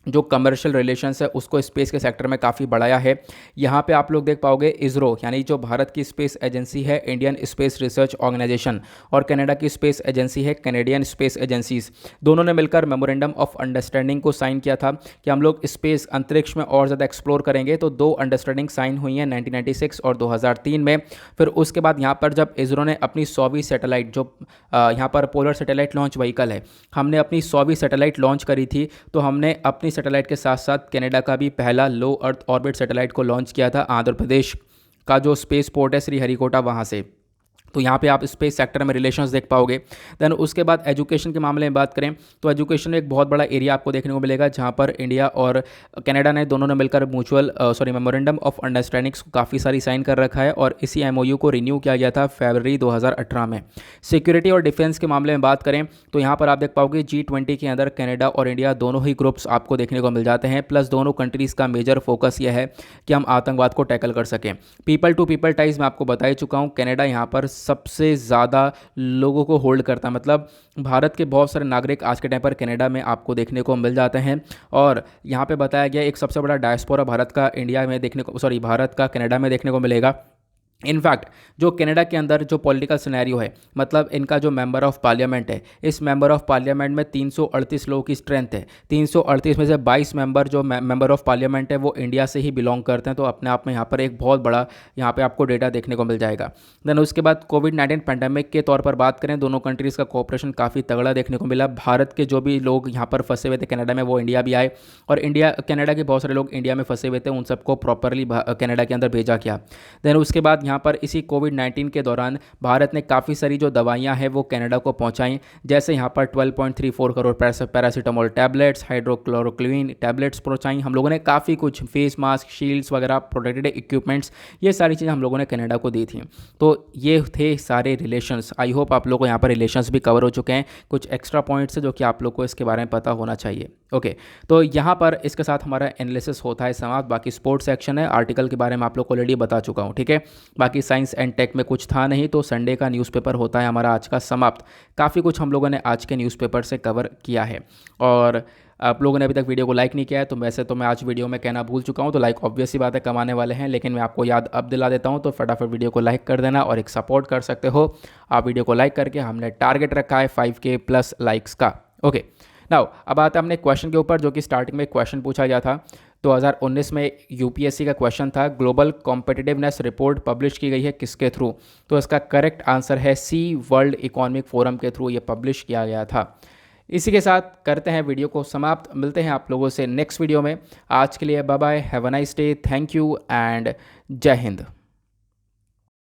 जो कमर्शियल रिलेशंस है उसको स्पेस के सेक्टर में काफ़ी बढ़ाया है। यहाँ पे आप लोग देख पाओगे इसरो यानी जो भारत की स्पेस एजेंसी है इंडियन स्पेस रिसर्च ऑर्गेनाइजेशन, और कनाडा की स्पेस एजेंसी है कैनेडियन स्पेस एजेंसीज, दोनों ने मिलकर मेमोरेंडम ऑफ अंडरस्टैंडिंग को साइन किया था कि हम लोग स्पेस अंतरिक्ष में और ज़्यादा एक्सप्लोर करेंगे। तो दो अंडरस्टैंडिंग साइन हुई हैं 1996 और 2003 में। फिर उसके बाद यहाँ पर जब इसरो ने अपनी 100वीं सैटेलाइट, जो यहाँ पर पोलर सैटेलाइट लॉन्च व्हीकल है, हमने अपनी 100वीं सैटेलाइट लॉन्च करी थी, तो हमने अपनी सैटेलाइट के साथ साथ कनाडा का भी पहला लो अर्थ ऑर्बिट सैटेलाइट को लॉन्च किया था आंध्र प्रदेश का जो स्पेस पोर्ट है श्रीहरिकोटा, वहाँ से। तो यहाँ पे आप स्पेस सेक्टर में रिलेशंस देख पाओगे। देन उसके बाद एजुकेशन के मामले में बात करें तो एजुकेशन में एक बहुत बड़ा एरिया आपको देखने को मिलेगा जहाँ पर इंडिया और कनाडा ने दोनों ने मिलकर मेमोरेंडम ऑफ अंडरस्टैंडिंग्स को काफ़ी सारी साइन कर रखा है और इसी एमओयू को रिन्यू किया गया था फरवरी 2018 में। सिक्योरिटी और डिफेंस के मामले में बात करें तो यहाँ पर आप देख पाओगे G20 के अंदर कनाडा और इंडिया दोनों ही ग्रुप्स आपको देखने को मिल जाते हैं। प्लस दोनों कंट्रीज़ का मेजर फोकस यह है कि हम आतंकवाद को टैकल कर सकें। पीपल टू पीपल टाइज मैं आपको बता ही चुका हूँ, कनाडा यहाँ पर सबसे ज़्यादा लोगों को होल्ड करता है। मतलब भारत के बहुत सारे नागरिक आज के टाइम पर कनाडा में आपको देखने को मिल जाते हैं। और यहाँ पे बताया गया एक सबसे बड़ा डायस्पोरा भारत का इंडिया में देखने को भारत का कनाडा में देखने को मिलेगा। इनफैक्ट जो कनाडा के अंदर जो पॉलिटिकल सिनेरियो है, मतलब इनका जो मेंबर ऑफ पार्लियामेंट है, इस मेंबर ऑफ पार्लियामेंट में 338 लोगों की स्ट्रेंथ है। 338 में से 22 मेंबर जो मेंबर ऑफ पार्लियामेंट है वो इंडिया से ही बिलोंग करते हैं। तो अपने आप में यहाँ पर एक बहुत बड़ा यहाँ पे आपको डेटा देखने को मिल जाएगा। देन उसके बाद कोविड-19 पैंडेमिक के तौर पर बात करें, दोनों कंट्रीज़ का कोऑपरेशन काफ़ी तगड़ा देखने को मिला। भारत के जो भी लोग यहाँ पर फंसे हुए थे कनाडा में वो इंडिया भी आए, और कनाडा के बहुत सारे लोग इंडिया में फंसे हुए थे, उन सबको प्रॉपरली कनाडा के अंदर भेजा गया। देन उसके बाद यहाँ पर इसी कोविड-19 के दौरान भारत ने काफ़ी सारी जो दवाइयाँ हैं वो कनाडा को पहुँचाई, जैसे यहाँ पर 12.34 crore paracetamol tablets, hydrochloroquine tablets पहुँचाई हम लोगों ने। काफ़ी कुछ फेस मास्क, शील्ड्स वगैरह, प्रोटेक्टेड इक्विपमेंट्स, ये सारी चीज़ें हम लोगों ने कनाडा को दी थी। तो ये थे सारे रिलेशंस। आई होप आप लोगों को यहाँ पर रिलेशंस भी कवर हो चुके हैं। कुछ एक्स्ट्रा पॉइंट्स है जो कि आप लोग को इसके बारे में पता होना चाहिए। ओके, तो यहाँ पर इसके साथ हमारा एनालिसिस होता है समाप्त। बाकी स्पोर्ट्स सेक्शन है, आर्टिकल के बारे में आप लोग को ऑलरेडी बता चुका हूँ, ठीक है। बाकी साइंस एंड टेक में कुछ था नहीं, तो संडे का न्यूज़पेपर होता है हमारा आज का समाप्त। काफ़ी कुछ हम लोगों ने आज के न्यूज़पेपर से कवर किया है। और आप लोगों ने अभी तक वीडियो को लाइक नहीं किया है तो वैसे तो मैं आज वीडियो में कहना भूल चुका हूं, तो लाइक ऑब्वियस सी बात है कमाने वाले हैं, लेकिन मैं आपको याद अब दिला देता हूं। तो फटाफट वीडियो को लाइक कर देना और एक सपोर्ट कर सकते हो आप वीडियो को लाइक करके। हमने टारगेट रखा है 5K प्लस लाइक्स का। ओके, नाउ अब आता है अपने क्वेश्चन के ऊपर, जो कि स्टार्टिंग में क्वेश्चन पूछा गया था 2019 में यूपीएससी का क्वेश्चन था। ग्लोबल कॉम्पिटिटिवनेस रिपोर्ट पब्लिश की गई है किसके थ्रू? तो इसका करेक्ट आंसर है सी, वर्ल्ड इकोनॉमिक फोरम के थ्रू ये पब्लिश किया गया था। इसी के साथ करते हैं वीडियो को समाप्त। मिलते हैं आप लोगों से नेक्स्ट वीडियो में। आज के लिए bye bye, have a nice day, thank you and जय हिंद।